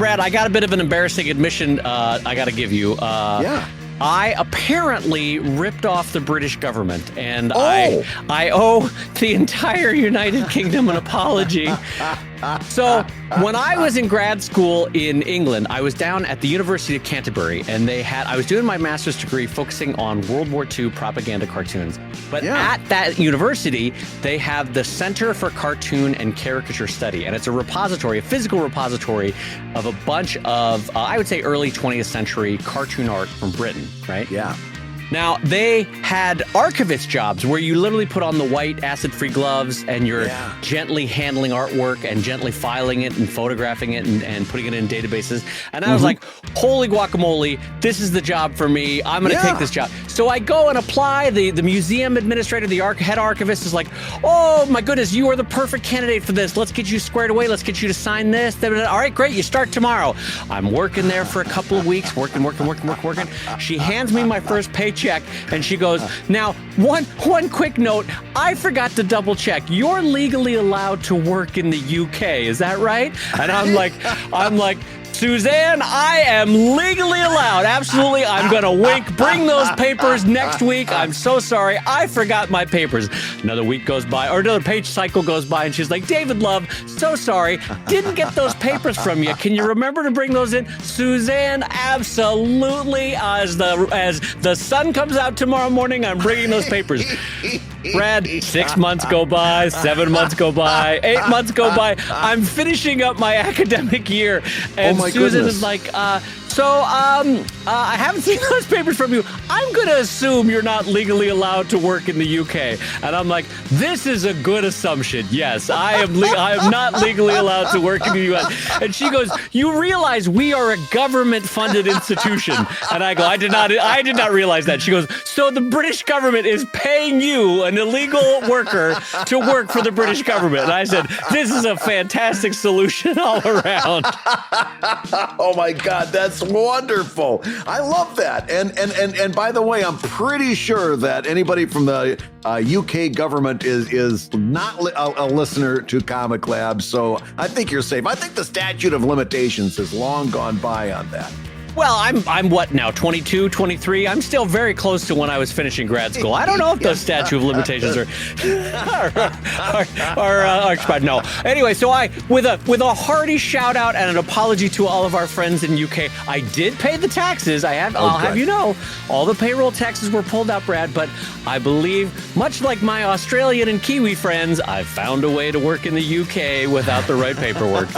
Brad, I got a bit of an embarrassing admission I got to give you. Yeah. I apparently ripped off the British government, and I owe the entire United Kingdom an apology. So when I was in grad school in England, I was down at the University of Canterbury, and I was doing my master's degree focusing on World War II propaganda cartoons. But at that university, they have the Center for Cartoon and Caricature Study, and it's a repository, a physical repository of a bunch of, I would say, early 20th century cartoon art from Britain, right? Yeah. Now, they had archivist jobs where you literally put on the white acid-free gloves and you're gently handling artwork and gently filing it and photographing it and putting it in databases. And I was like, holy guacamole, this is the job for me. I'm going to take this job. So I go and apply. The museum administrator, the head archivist is like, oh, my goodness, you are the perfect candidate for this. Let's get you squared away. Let's get you to sign this. All right, great. You start tomorrow. I'm working there for a couple of weeks, working. She hands me my first paycheck. And she goes, now, one quick note, I forgot to double check. You're legally allowed to work in the UK. Is that right? And I'm like, Suzanne, I am legally allowed. Absolutely. I'm going to wink. Bring those papers next week. I'm so sorry. I forgot my papers. Another week goes by, or another page cycle goes by, and she's like, David Love, so sorry. Didn't get those papers from you. Can you remember to bring those in? Suzanne, absolutely. As the sun comes out tomorrow morning, I'm bringing those papers. Brad, 6 months go by, 7 months go by, 8 months go by. I'm finishing up my academic year, and Susan is like, I haven't seen those papers from you. I'm going to assume you're not legally allowed to work in the UK. And I'm like, this is a good assumption. Yes, I am not legally allowed to work in the US. And she goes, you realize we are a government-funded institution. And I go, I did not realize that. She goes, so the British government is paying you, an illegal worker, to work for the British government. And I said, this is a fantastic solution all around. Oh my God, that's wonderful. I love that. And by the way, I'm pretty sure that anybody from the UK government is not a listener to Comic Lab, so I think you're safe. I think the statute of limitations has long gone by on that. Well, I'm what now, 22, 23? I'm still very close to when I was finishing grad school. I don't know if those statute of limitations are expired. No. Anyway, so with a hearty shout out and an apology to all of our friends in UK, I did pay the taxes. I'll have you know, all the payroll taxes were pulled out, Brad, but I believe, much like my Australian and Kiwi friends, I found a way to work in the UK without the right paperwork.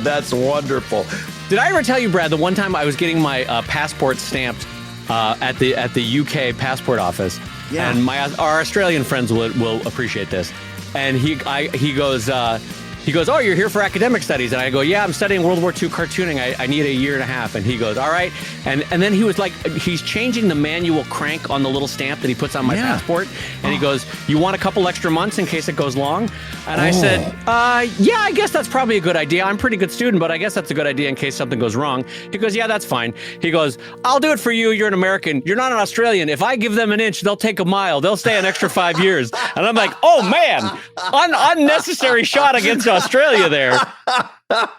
That's wonderful. Did I ever tell you, Brad, the one time I was getting my passport stamped at the UK passport office, and our Australian friends will appreciate this, and he goes, oh, you're here for academic studies, and I go, yeah, I'm studying World War II cartooning. I need a year and a half, and he goes, all right, and then he was like, he's changing the manual crank on the little stamp that he puts on my passport, and he goes, you want a couple extra months in case it goes long? And I said, yeah, I guess that's probably a good idea. I'm a pretty good student, but I guess that's a good idea in case something goes wrong. He goes, yeah, that's fine. He goes, I'll do it for you. You're an American. You're not an Australian. If I give them an inch, they'll take a mile. They'll stay an extra 5 years. And I'm like, oh man, unnecessary shot against Australia there.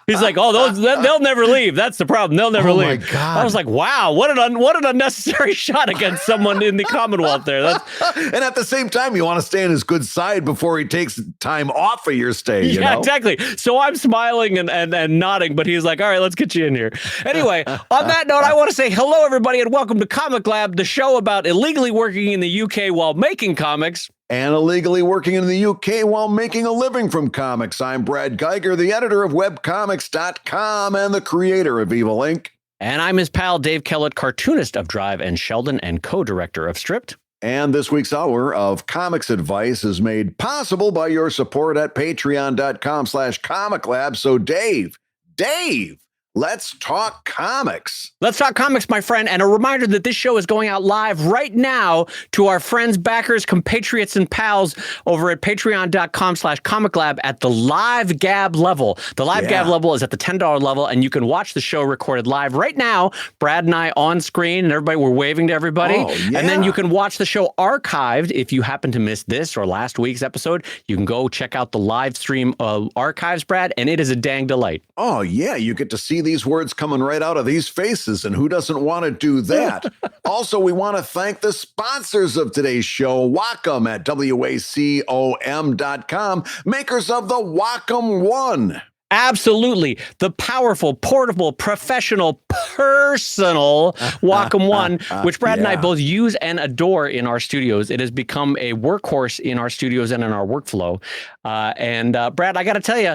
He's like, oh, they'll never leave. That's the problem. They'll never leave. My God. I was like, wow, what an unnecessary shot against someone in the Commonwealth there. And at the same time, you want to stay on his good side before he takes time off of your stay. You know? Exactly. So I'm smiling and nodding, but he's like, all right, let's get you in here. Anyway, on that note, I want to say hello, everybody, and welcome to Comic Lab, the show about illegally working in the UK while making comics. And illegally working in the UK while making a living from comics. I'm Brad Geiger, the editor of webcomics.com and the creator of Evil Inc. And I'm his pal, Dave Kellett, cartoonist of Drive and Sheldon and co-director of Stripped. And this week's hour of comics advice is made possible by your support at patreon.com/comiclab. So Dave, Let's talk comics. Let's talk comics, my friend. And a reminder that this show is going out live right now to our friends, backers, compatriots, and pals over at patreon.com/ComicLab at the live gab level. The live gab level is at the $10 level, and you can watch the show recorded live right now. Brad and I on screen, and everybody, we're waving to everybody. Oh, yeah. And then you can watch the show archived. If you happen to miss this or last week's episode, you can go check out the live stream archives, Brad, and it is a dang delight. Oh, yeah. You get to see these words coming right out of these faces, and who doesn't want to do that? Also, we want to thank the sponsors of today's show, Wacom at wacom.com, makers of the Wacom One. Absolutely. The powerful, portable, professional, personal Wacom One, which Brad and I both use and adore in our studios. It has become a workhorse in our studios and in our workflow. Brad, I got to tell you,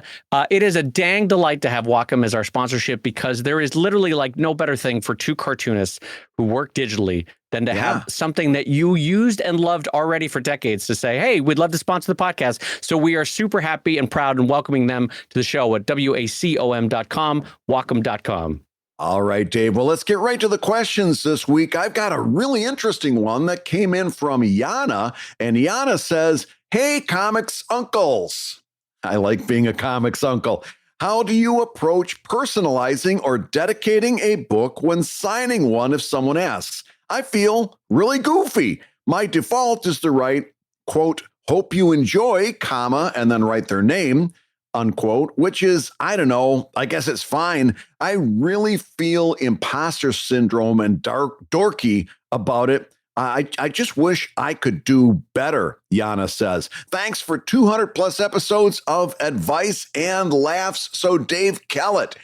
it is a dang delight to have Wacom as our sponsorship, because there is literally like no better thing for two cartoonists who work digitally than to have something that you used and loved already for decades to say, hey, we'd love to sponsor the podcast. So we are super happy and proud and welcoming them to the show at wacom.com, wacom.com. All right, Dave. Well, let's get right to the questions this week. I've got a really interesting one that came in from Yana, and Yana says, hey, comics uncles. I like being a comics uncle. How do you approach personalizing or dedicating a book when signing one if someone asks? I feel really goofy. My default is to write, quote, hope you enjoy, comma, and then write their name, unquote, which is, I don't know, I guess it's fine. I really feel imposter syndrome and dorky about it. I just wish I could do better, Yana says. Thanks for 200 plus episodes of advice and laughs. So Dave Kellett,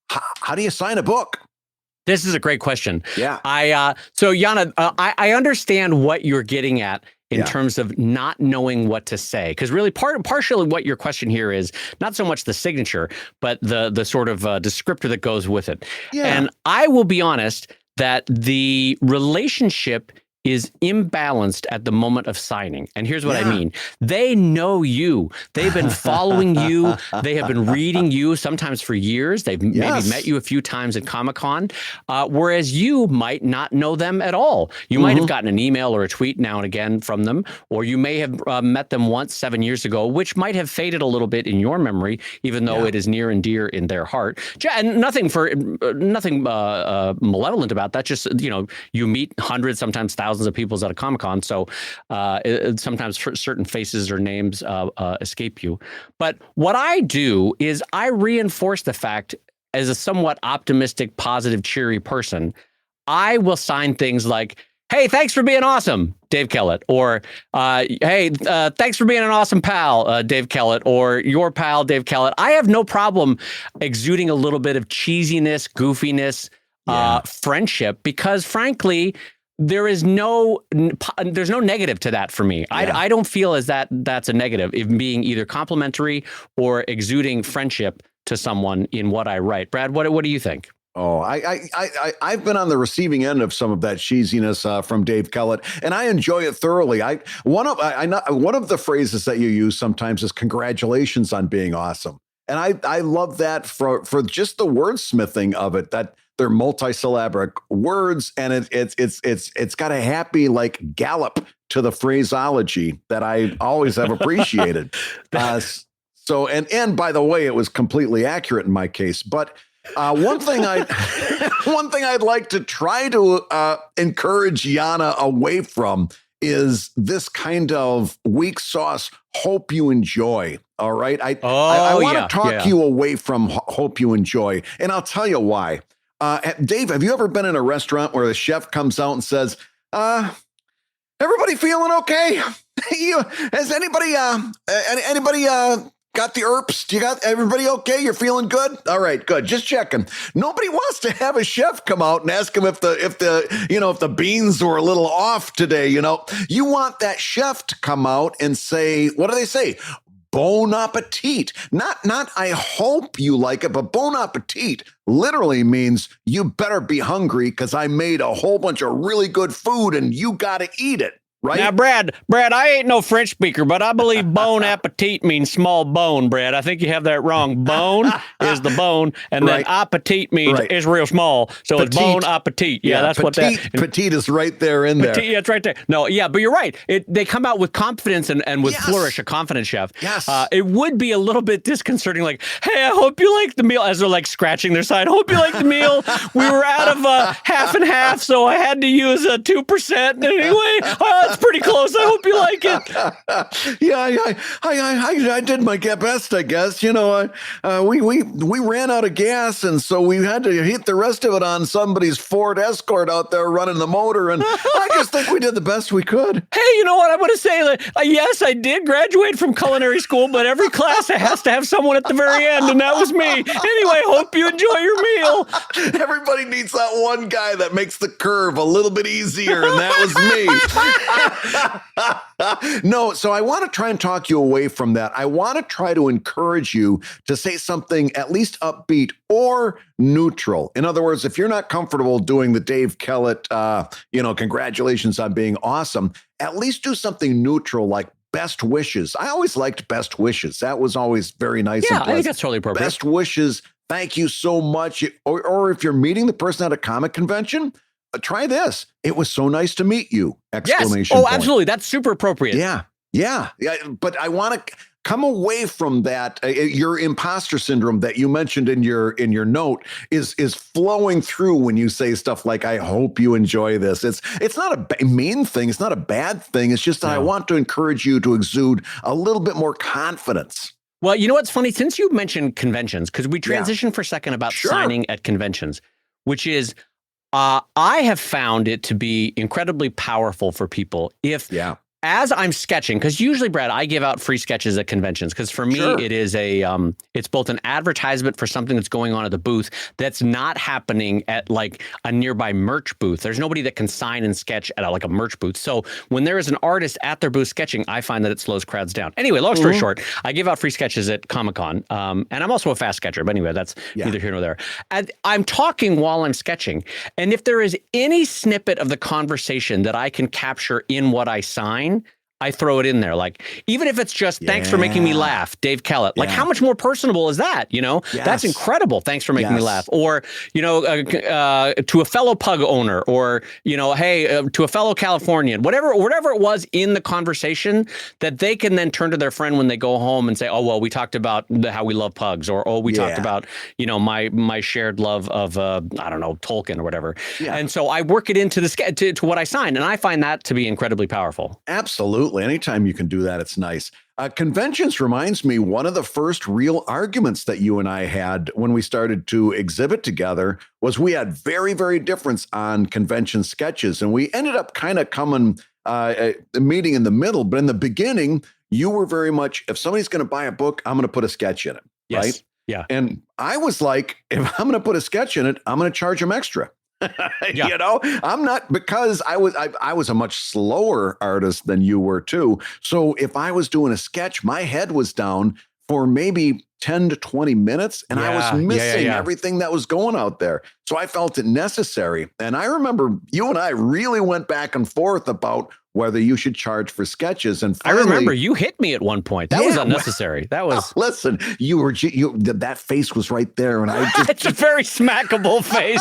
how do you sign a book? This is a great question. Yeah. So Yana, I understand what you're getting at in terms of not knowing what to say, because really partially what your question here is not so much the signature, but the sort of descriptor that goes with it. Yeah. And I will be honest that the relationship is imbalanced at the moment of signing. And here's what I mean. They know you. They've been following you. They have been reading you sometimes for years. They've maybe met you a few times at Comic-Con, whereas you might not know them at all. You might have gotten an email or a tweet now and again from them, or you may have met them once 7 years ago, which might have faded a little bit in your memory, even though it is near and dear in their heart. And nothing malevolent about that. Just, you meet hundreds, sometimes thousands of people at a Comic-Con, so sometimes certain faces or names escape you. But what I do is I reinforce the fact, as a somewhat optimistic, positive, cheery person, I will sign things like, hey, thanks for being awesome, Dave Kellett, or hey, thanks for being an awesome pal, Dave Kellett, or your pal, Dave Kellett. I have no problem exuding a little bit of cheesiness, goofiness, friendship, because frankly, there's no negative to that for me. I don't feel as that's a negative, if being either complimentary or exuding friendship to someone in what I write. Brad, what do you think? Oh, I've been on the receiving end of some of that cheesiness from Dave Kellett, and I enjoy it thoroughly. One of the phrases that you use sometimes is "congratulations on being awesome," and I love that for just the wordsmithing of it. That they're multisyllabic words, and it's got a happy like gallop to the phraseology that I always have appreciated. So by the way, it was completely accurate in my case. But one thing I'd like to try to encourage Yana away from is this kind of weak sauce. Hope you enjoy. All right, I want to talk you away from hope you enjoy, and I'll tell you why. Dave, have you ever been in a restaurant where the chef comes out and says, everybody feeling okay? Has anybody got the herps? You got everybody okay? You're feeling good? All right, good. Just checking. Nobody wants to have a chef come out and ask him if the beans were a little off today. You want that chef to come out and say, what do they say? Bon appetit. Not I hope you like it, but bon appetit literally means you better be hungry because I made a whole bunch of really good food and you got to eat it. right? Now, Brad, I ain't no French speaker, but I believe bon appetit means small bone, Brad. I think you have that wrong. Bone is the bone, and then appetit means it's real small. So it's bon appetit. Yeah, that's what that. Petite is right there in there. Yeah, it's right there. No, yeah, but you're right. They come out with confidence and with flourish, a confident chef. Yes. It would be a little bit disconcerting, like, hey, I hope you like the meal, as they're like scratching their side. Hope you like the meal. We were out of half and half, so I had to use a 2%. Anyway, it's pretty close. I hope you like it. Yeah, I did my best, I guess. You know, we ran out of gas, and so we had to heat the rest of it on somebody's Ford Escort out there running the motor, and I just think we did the best we could. Hey, you know what? I want to say that, yes, I did graduate from culinary school, but every class has to have someone at the very end, and that was me. Anyway, hope you enjoy your meal. Everybody needs that one guy that makes the curve a little bit easier, and that was me. No, so I want to try and talk you away from that. I want to try to encourage you to say something at least upbeat or neutral. In other words, if you're not comfortable doing the Dave Kellett, congratulations on being awesome, at least do something neutral like best wishes. I always liked best wishes. That was always very nice. Yeah, and pleasant. I think that's totally appropriate. Best wishes. Thank you so much. Or if you're meeting the person at a comic convention, try this. It was so nice to meet you! Exclamation point. Point. Absolutely. That's super appropriate. Yeah. But I want to come away from that. Your imposter syndrome that you mentioned in your note is flowing through when you say stuff like, I hope you enjoy this. It's not a mean thing. It's not a bad thing. It's just that I want to encourage you to exude a little bit more confidence. Well, you know what's funny? Since you mentioned conventions, because we transitioned for a second about signing at conventions, which is, I have found it to be incredibly powerful for people if as I'm sketching, because usually, Brad, I give out free sketches at conventions, because for me, it is it's both an advertisement for something that's going on at the booth that's not happening at like a nearby merch booth. There's nobody that can sign and sketch at a merch booth. So when there is an artist at their booth sketching, I find that it slows crowds down. Anyway, long story short, I give out free sketches at Comic-Con, and I'm also a fast sketcher. But anyway, that's neither here nor there. And I'm talking while I'm sketching, and if there is any snippet of the conversation that I can capture in what I sign, I throw it in there. Like, even if it's just, thanks for making me laugh, Dave Kellett. Like, how much more personable is that? You know, that's incredible. Thanks for making me laugh. Or, to a fellow pug owner, or, hey, to a fellow Californian, whatever it was in the conversation that they can then turn to their friend when they go home and say, oh, well, we talked about how we love pugs, or, oh, we talked about, my shared love of, Tolkien or whatever. Yeah. And so I work it into to what I sign. And I find that to be incredibly powerful. Absolutely. Anytime you can do that, it's nice. Conventions reminds me, one of the first real arguments that you and I had when we started to exhibit together was we had very, very different on convention sketches. And we ended up kind of coming, meeting in the middle. But in the beginning, you were very much, if somebody's going to buy a book, I'm going to put a sketch in it. Yes. Right? Yeah. And I was like, if I'm going to put a sketch in it, I'm going to charge them extra. I'm not, because I was a much slower artist than you were too. So if I was doing a sketch, my head was down for maybe 10 to 20 minutes, and I was missing everything that was going out there. So I felt it necessary. And I remember you and I really went back and forth about whether you should charge for sketches. And finally, I remember you hit me at one point. That was unnecessary. That was listen. That face was right there, and I just. It's a very smackable face.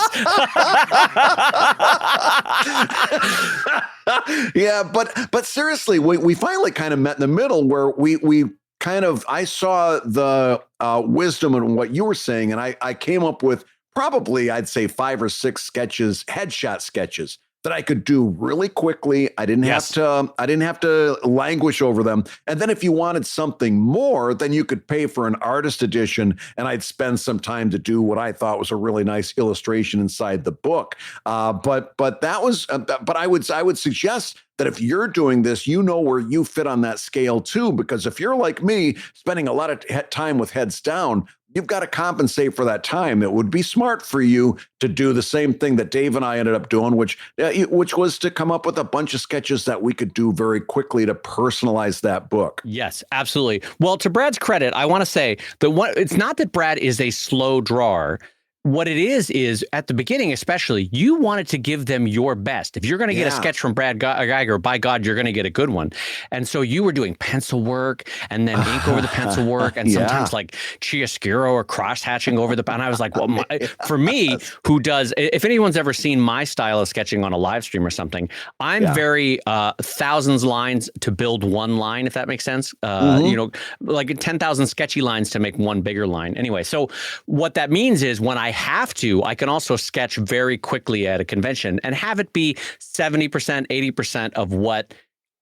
Yeah, but seriously, we finally kind of met in the middle where we kind of, I saw the wisdom in what you were saying, and I came up with probably, I'd say 5 or 6 sketches, headshot sketches that I could do really quickly. I didn't have to languish over them. And then if you wanted something more, then you could pay for an artist edition, and I'd spend some time to do what I thought was a really nice illustration inside the book. But I would suggest that if you're doing this, you know where you fit on that scale too, because if you're like me, spending a lot of time with heads down, you've got to compensate for that time. It would be smart for you to do the same thing that Dave and I ended up doing, which was to come up with a bunch of sketches that we could do very quickly to personalize that book. Yes, absolutely. Well, to Brad's credit, I want to say that it's not that Brad is a slow drawer. what it is at the beginning, especially, you wanted to give them your best. If you're going to get a sketch from Brad Geiger, by God, you're going to get a good one. And so you were doing pencil work and then ink over the pencil work, and sometimes like chiaroscuro or cross hatching over the. And I was like, well, for me, who does? If anyone's ever seen my style of sketching on a live stream or something, I'm very thousands lines to build one line, if that makes sense. You know, like 10,000 sketchy lines to make one bigger line. Anyway, so what that means is when I have to, I can also sketch very quickly at a convention and have it be 70%, 80% of what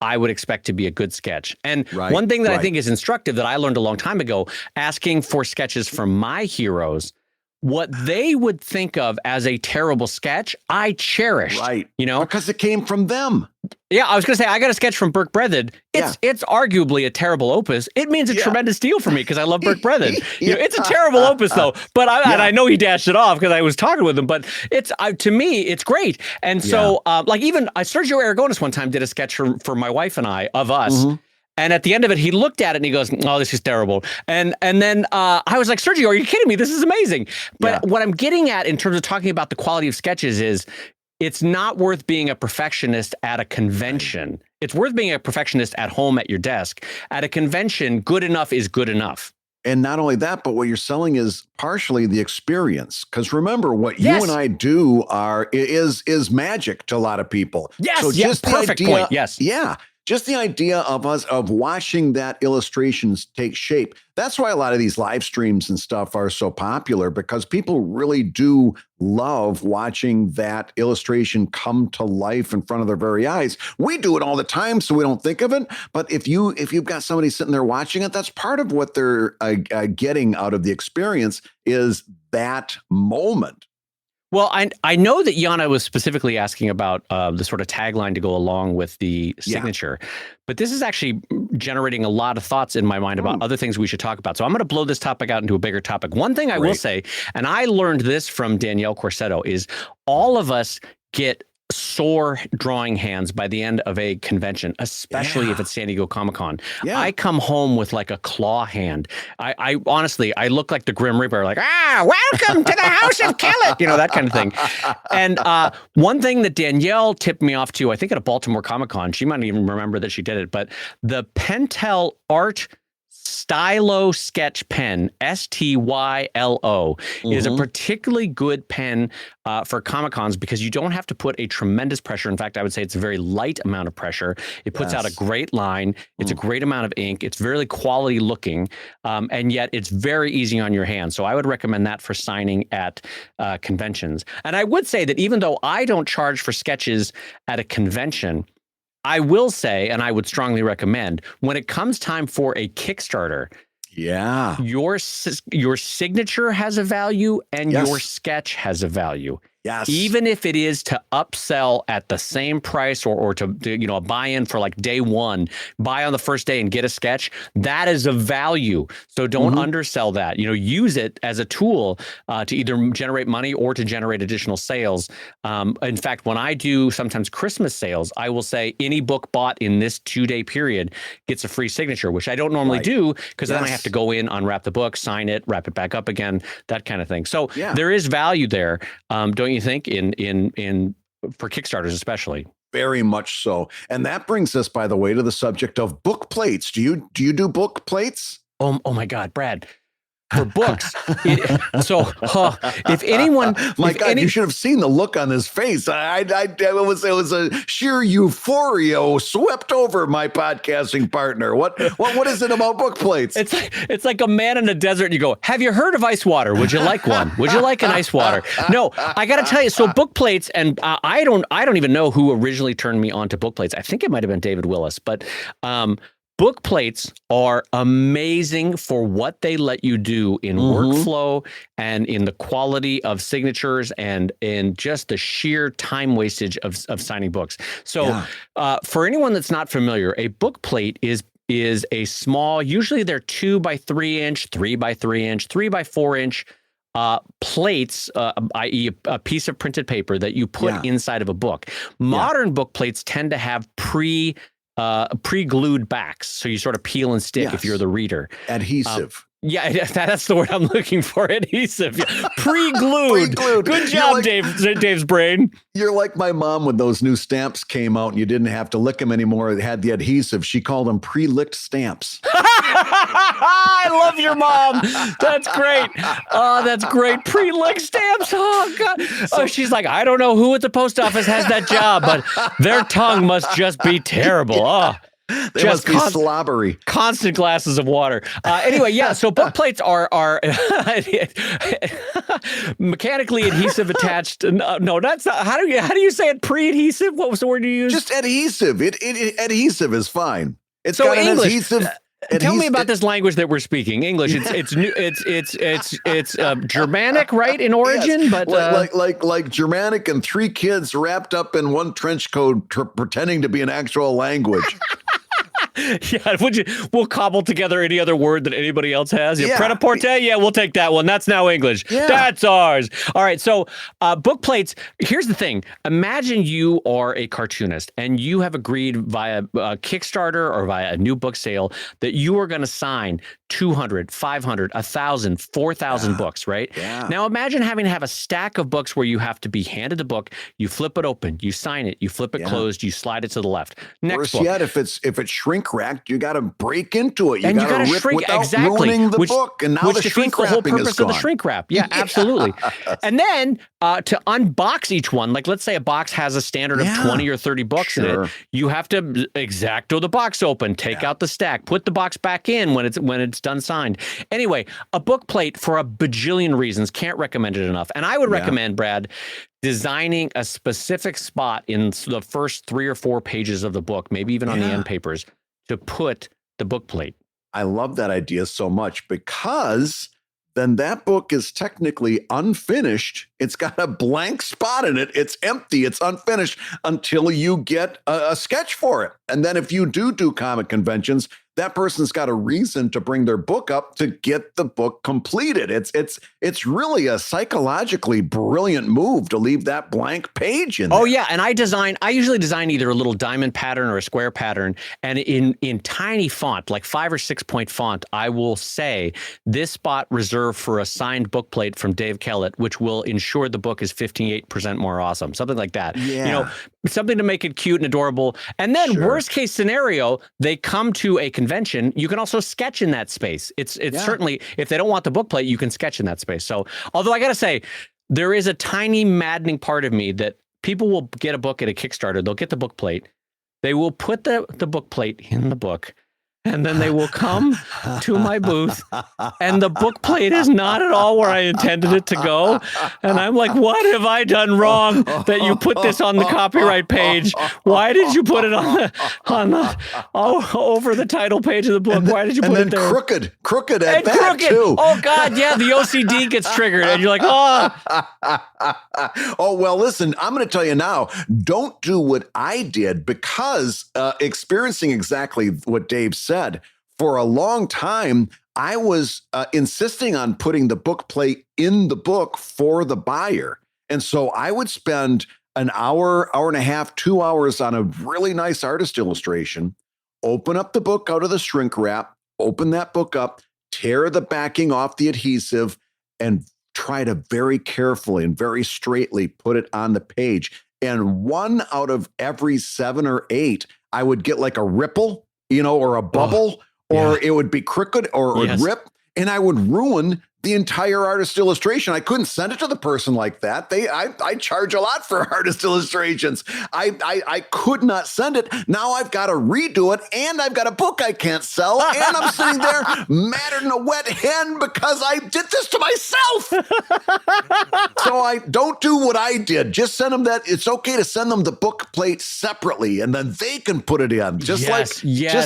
I would expect to be a good sketch. And one thing that I think is instructive that I learned a long time ago, asking for sketches from my heroes, what they would think of as a terrible sketch, I cherished. You know, because it came from them. Yeah, I was going to say, I got a sketch from Burke Brethren. It's arguably a terrible opus. It means a tremendous deal for me because I love Burke Brethren. You know, it's a terrible opus, though. But and I know he dashed it off because I was talking with him. But it's to me, it's great. And so, like even Sergio Aragonis one time did a sketch for my wife and I of us. And at the end of it, he looked at it and he goes, "Oh, this is terrible." And then I was like, "Sergio, are you kidding me? This is amazing." But what I'm getting at in terms of talking about the quality of sketches is, it's not worth being a perfectionist at a convention. It's worth being a perfectionist at home at your desk. At a convention, good enough is good enough. And not only that, but what you're selling is partially the experience. Because remember, what you and I do is magic to a lot of people. Yes, so just perfect point. Yes. Yeah. Just the idea of watching that illustrations take shape. That's why a lot of these live streams and stuff are so popular, because people really do love watching that illustration come to life in front of their very eyes. We do it all the time, so we don't think of it. But if you've got somebody sitting there watching it, that's part of what they're getting out of the experience is that moment. Well, I know that Yana was specifically asking about the sort of tagline to go along with the signature, but this is actually generating a lot of thoughts in my mind about other things we should talk about. So I'm going to blow this topic out into a bigger topic. One thing I will say, and I learned this from Danielle Corsetto, is all of us get sore drawing hands by the end of a convention, especially if it's San Diego Comic-Con. I come home with like a claw hand. I honestly, I look like the Grim Reaper, like, welcome to the House of Kellett, you know, that kind of thing. And one thing that Danielle tipped me off to, I think at a Baltimore Comic-Con, she might even remember that she did it, but the Pentel Art Stylo Sketch Pen, STYLO, is a particularly good pen for Comic-Cons because you don't have to put a tremendous pressure. In fact, I would say it's a very light amount of pressure. It puts out a great line. It's a great amount of ink. It's very quality looking, and yet it's very easy on your hands. So I would recommend that for signing at conventions. And I would say that even though I don't charge for sketches at a convention, I will say, and I would strongly recommend, when it comes time for a Kickstarter, your signature has a value and your sketch has a value. Yes. Even if it is to upsell at the same price or to you know, a buy-in for like day one, buy on the first day and get a sketch, that is a value. So don't undersell that. You know, use it as a tool to either generate money or to generate additional sales. In fact, when I do sometimes Christmas sales, I will say any book bought in this 2-day period gets a free signature, which I don't normally do because then I have to go in, unwrap the book, sign it, wrap it back up again, that kind of thing. So there is value there. Don't you think in for Kickstarters especially? Very much so. And that brings us, by the way, to the subject of book plates. Do you do book plates? Oh my God, Brad. For books. If anyone, you should have seen the look on his face. It was a sheer euphoria swept over my podcasting partner. What is it about book plates? It's like a man in a desert. And you go, have you heard of ice water? Would you like one? Would you like an ice water? No, I got to tell you. So book plates, and I don't even know who originally turned me on to book plates. I think it might have been David Willis, but book plates are amazing for what they let you do in workflow and in the quality of signatures and in just the sheer time wastage of signing books. So for anyone that's not familiar, a book plate is a small, usually they're 2 by 3 inch, 3 by 3 inch, 3 by 4 inch plates, i.e. a piece of printed paper that you put inside of a book. Modern book plates tend to have pre-glued backs, so you sort of peel and stick if you're the reader. Adhesive. Yeah, that's the word I'm looking for. Adhesive. Yeah. Pre-glued. Good job, Dave's brain. You're like my mom when those new stamps came out and you didn't have to lick them anymore. It had the adhesive. She called them pre-licked stamps. I love your mom. That's great. Oh, that's great. Pre-licked stamps. Oh, God. She's like, I don't know who at the post office has that job, but their tongue must just be terrible. Oh. They just must be slobbery. Constant glasses of water. Anyway, yeah. So book plates are mechanically adhesive attached. No, that's not. How do you say it? Pre-adhesive? What was the word you used? Just adhesive. Adhesive is fine. It's so got an English. adhesive. Tell me about this language that we're speaking. English. It's Germanic, right, in origin, yes. but like Germanic and three kids wrapped up in one trench coat, pretending to be an actual language. Yeah, we'll cobble together any other word that anybody else has. Yeah, pret-a-porter, yeah, we'll take that one. That's now English. Yeah. That's ours. All right, so book plates, here's the thing. Imagine you are a cartoonist and you have agreed via Kickstarter or via a new book sale that you are going to sign 200, 500, 1,000, 4,000 books, right? Yeah. Now imagine having to have a stack of books where you have to be handed the book, you flip it open, you sign it, you flip it closed, you slide it to the left. Next Worse book. yet, if it's shrink wrapped, you got to break into it. You got to rip shrink without ruining the book, and now the shrink the whole wrapping purpose is gone. of the shrink wrap. Yeah, absolutely. And then to unbox each one, like let's say a box has a standard of 20 or 30 books in it, you have to exacto the box open, take out the stack, put the box back in when it's done signed. Anyway, a book plate for a bajillion reasons, can't recommend it enough. And I would recommend, Brad, designing a specific spot in the first 3 or 4 pages of the book, maybe even on the end papers, to put the book plate. I love that idea so much because then that book is technically unfinished. It's got a blank spot in it. It's empty. It's unfinished until you get a sketch for it. And then if you do comic conventions, that person's got a reason to bring their book up to get the book completed. It's really a psychologically brilliant move to leave that blank page in there. Oh yeah, and I usually design either a little diamond pattern or a square pattern, and in tiny font, like 5 or 6 point font, I will say this spot reserved for a signed book plate from Dave Kellett, which will ensure the book is 58% more awesome, something like that. Yeah. You know, something to make it cute and adorable. And then worst case scenario, they come to a convention. You can also sketch in that space. It's certainly, if they don't want the book plate, you can sketch in that space. So, although I got to say, there is a tiny maddening part of me that people will get a book at a Kickstarter. They'll get the book plate. They will put the book plate in the book. And then they will come to my booth, and the book plate is not at all where I intended it to go. And I'm like, what have I done wrong that you put this on the copyright page? Why did you put it over the title page of the book? Why did you put it there? Crooked at that too. Oh God, yeah, the OCD gets triggered, and you're like, oh. Oh well, listen, I'm going to tell you now. Don't do what I did because experiencing exactly what Dave said. For a long time, I was insisting on putting the book plate in the book for the buyer. And so I would spend an hour and a half, 2 hours on a really nice artist illustration, open up the book out of the shrink wrap, open that book up, tear the backing off the adhesive, and try to very carefully and very straightly put it on the page. And 1 out of every 7 or 8, I would get like a ripple, or a bubble, or it would be crooked, or it would rip, and I would ruin the entire artist illustration. I couldn't send it to the person like that. I charge a lot for artist illustrations. I could not send it. Now I've got to redo it, and I've got a book I can't sell, and I'm sitting there madder than a wet hen because I did this to myself. So I don't do what I did. Just send them that. It's okay to send them the book plate separately, and then they can put it in. Just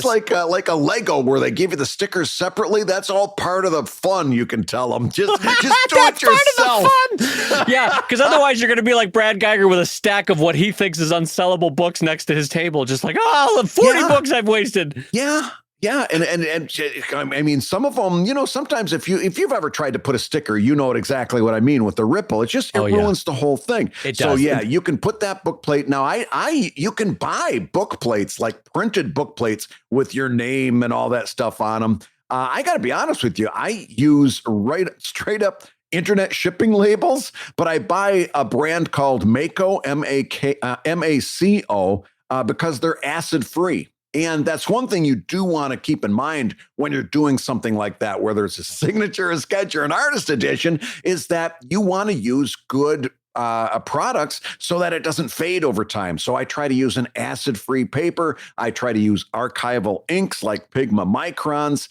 like a Lego where they give you the stickers separately. That's all part of the fun. You can tell them. Just do it yourself. Part of the fun. Yeah, because otherwise you're going to be like Brad Geiger with a stack of what he thinks is unsellable books next to his table, just like, 40 books I've wasted. Yeah. Yeah, and I mean, some of them, sometimes if you've ever tried to put a sticker, you know exactly what I mean with the ripple. It ruins the whole thing. It does. So yeah, you can put that book plate. Now you can buy book plates, like printed book plates with your name and all that stuff on them. I got to be honest with you. I use straight up internet shipping labels, but I buy a brand called Mako, Maco, because they're acid free. And that's one thing you do want to keep in mind when you're doing something like that, whether it's a signature, a sketch, or an artist edition, is that you want to use good products so that it doesn't fade over time. So I try to use an acid-free paper. I try to use archival inks like Pigma Microns,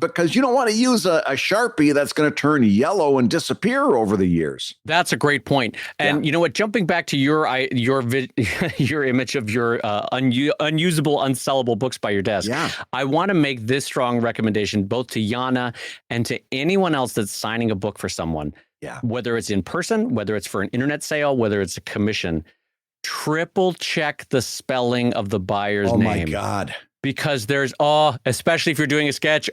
because you don't want to use a Sharpie that's going to turn yellow and disappear over the years. That's a great point. And you know what? Jumping back to your image of your unusable, unsellable books by your desk, I want to make this strong recommendation both to Yana and to anyone else that's signing a book for someone. Whether it's in person, whether it's for an internet sale, whether it's a commission, triple check the spelling of the buyer's name. Oh my God. Because there's, especially if you're doing a sketch,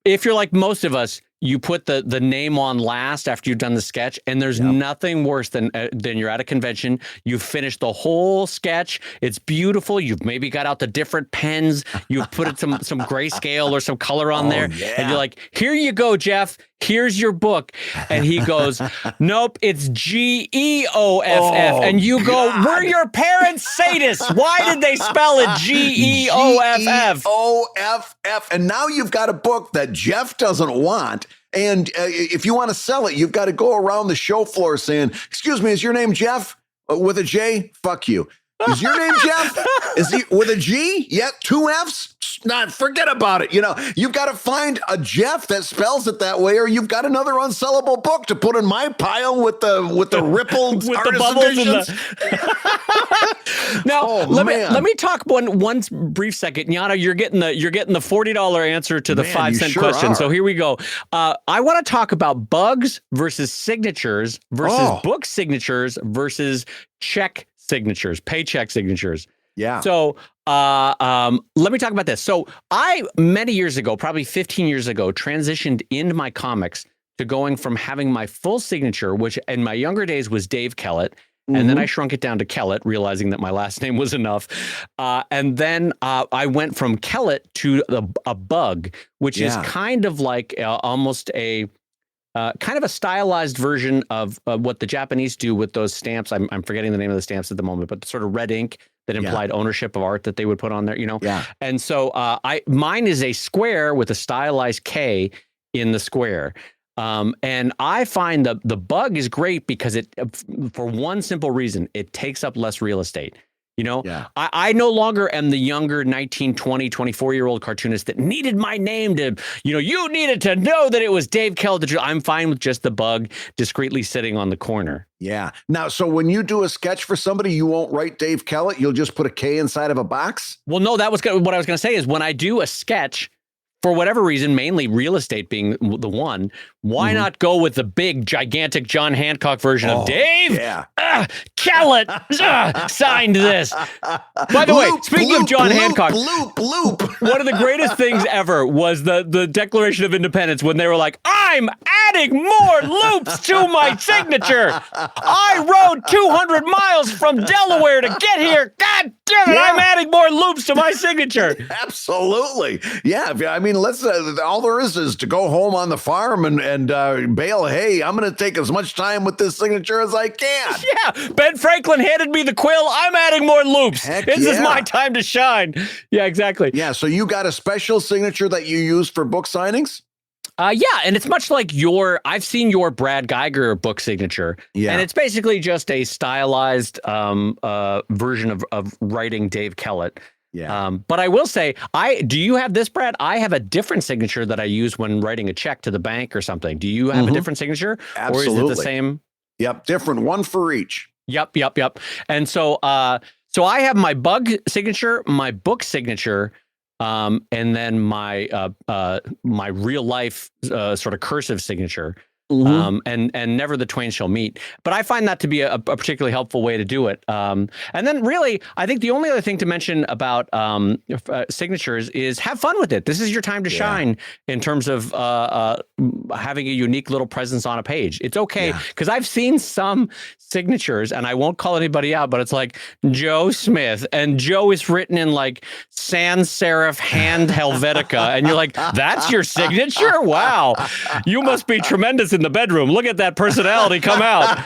if you're like most of us, you put the name on last after you've done the sketch, and there's nothing worse than you're at a convention, you've finished the whole sketch, it's beautiful, you've maybe got out the different pens, you've put some grayscale or some color on there, and you're like, here you go, Jeff, here's your book. And he goes, nope, it's Geoff. And you go, were your parents sadists? Why did they spell it Geoff? Geoff. And now you've got a book that Jeff doesn't want. And if you want to sell it, you've got to go around the show floor saying, excuse me, is your name Jeff? With a J? Fuck you. Is your name Jeff? Is he with a G? Yeah, 2 F's? Not forget about it. You know, you've got to find a Jeff that spells it that way, or you've got another unsellable book to put in my pile with the rippled with artist the bubbles editions. Now, let me talk one brief second. Yana, you're getting the $40 answer to the 5-cent question. So here we go. I want to talk about bugs versus signatures versus book signatures versus check signatures, paycheck signatures. Yeah. So let me talk about this. So I, many years ago, probably 15 years ago, transitioned into my comics to going from having my full signature, which in my younger days was Dave Kellett. And then I shrunk it down to Kellett, realizing that my last name was enough. And then I went from Kellett to a bug, which is kind of like almost a kind of a stylized version of what the Japanese do with those stamps. I'm forgetting the name of the stamps at the moment, but sort of red ink that implied ownership of art that they would put on there, you know? And so mine is a square with a stylized K in the square. And I find the bug is great because it, for one simple reason, it takes up less real estate. You know, I no longer am the younger 19, 20, 24-year-old cartoonist that needed my name to, you needed to know that it was Dave Kellett. I'm fine with just the bug discreetly sitting on the corner. Yeah. Now, so when you do a sketch for somebody, you won't write Dave Kellett. You'll just put a K inside of a box? Well, no, that was what I was going to say is when I do a sketch, for whatever reason, mainly real estate being the one, why not go with the big, gigantic John Hancock version of Dave Kellett signed this? By the way, speaking of John Hancock, one of the greatest things ever was the Declaration of Independence when they were like, I'm adding more loops to my signature. I rode 200 miles from Delaware to get here. God damn it, I'm adding more loops to my signature. Absolutely. Yeah. I mean, let's all there is to go home on the farm and bale hay. I'm going to take as much time with this signature as I can. Yeah. Ben Franklin handed me the quill. I'm adding more loops. This is my time to shine. Yeah, exactly. Yeah. So you got a special signature that you use for book signings? Yeah, and it's much like I've seen your Brad Geiger book signature. Yeah. And it's basically just a stylized version of writing Dave Kellett. Yeah. But I will say, do you have this, Brad? I have a different signature that I use when writing a check to the bank or something. Do you have a different signature? Absolutely. Or is it the same? Yep, different, one for each. Yep. And so I have my bug signature, my book signature, and then my my real life sort of cursive signature. and never the twain shall meet. But I find that to be a particularly helpful way to do it. And then really, I think the only other thing to mention about signatures is have fun with it. This is your time to shine in terms of having a unique little presence on a page. It's okay, because I've seen some signatures, and I won't call anybody out, but it's like Joe Smith, and Joe is written in like sans serif hand Helvetica, and you're like, that's your signature? Wow, you must be tremendous in the bedroom. Look at that personality come out.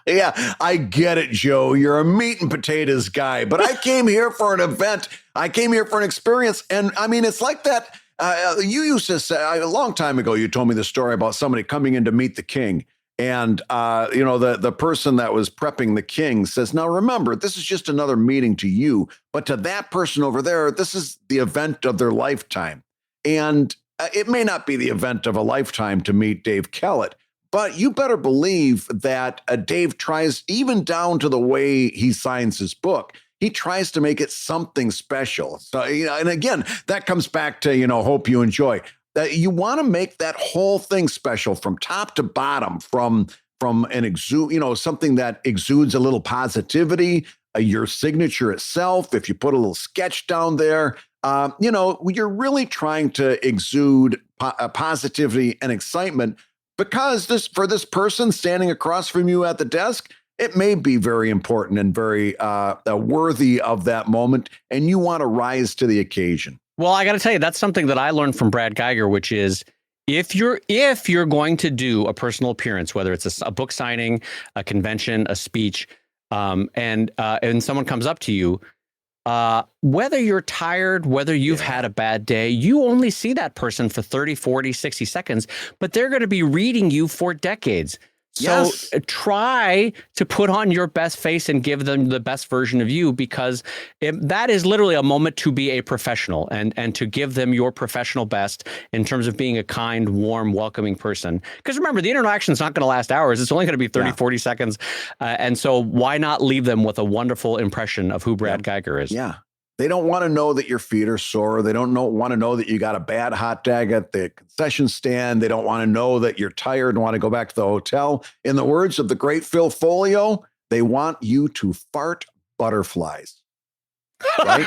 Yeah, I get it, Joe. You're a meat and potatoes guy, but I came here for an event. I came here for an experience. And I mean, it's like that. You used to say a long time ago, you told me the story about somebody coming in to meet the king. And, the person that was prepping the king says, now, remember, this is just another meeting to you. But to that person over there, this is the event of their lifetime. And it may not be the event of a lifetime to meet Dave Kellett, but you better believe that Dave tries, even down to the way he signs his book, he tries to make it something special. So, and again, that comes back to, hope you enjoy. You want to make that whole thing special from top to bottom, from an something that exudes a little positivity, your signature itself. If you put a little sketch down there, you're really trying to exude positivity and excitement, because for this person standing across from you at the desk, it may be very important and very worthy of that moment, and you want to rise to the occasion. Well, I got to tell you, that's something that I learned from Brad Geiger, which is if you're going to do a personal appearance, whether it's a book signing, a convention, a speech, and someone comes up to you, whether you're tired, whether you've had a bad day, you only see that person for 30, 40, 60 seconds, but they're going to be reading you for decades. So try to put on your best face and give them the best version of you, because that is literally a moment to be a professional and to give them your professional best in terms of being a kind, warm, welcoming person. Because remember, the interaction is not going to last hours. It's only going to be 30, 40 seconds. And so why not leave them with a wonderful impression of who Brad Geiger is? Yeah. They don't want to know that your feet are sore. They don't want to know that you got a bad hot dog at the concession stand. They don't want to know that you're tired and want to go back to the hotel. In the words of the great Phil Folio, they want you to fart butterflies. Right?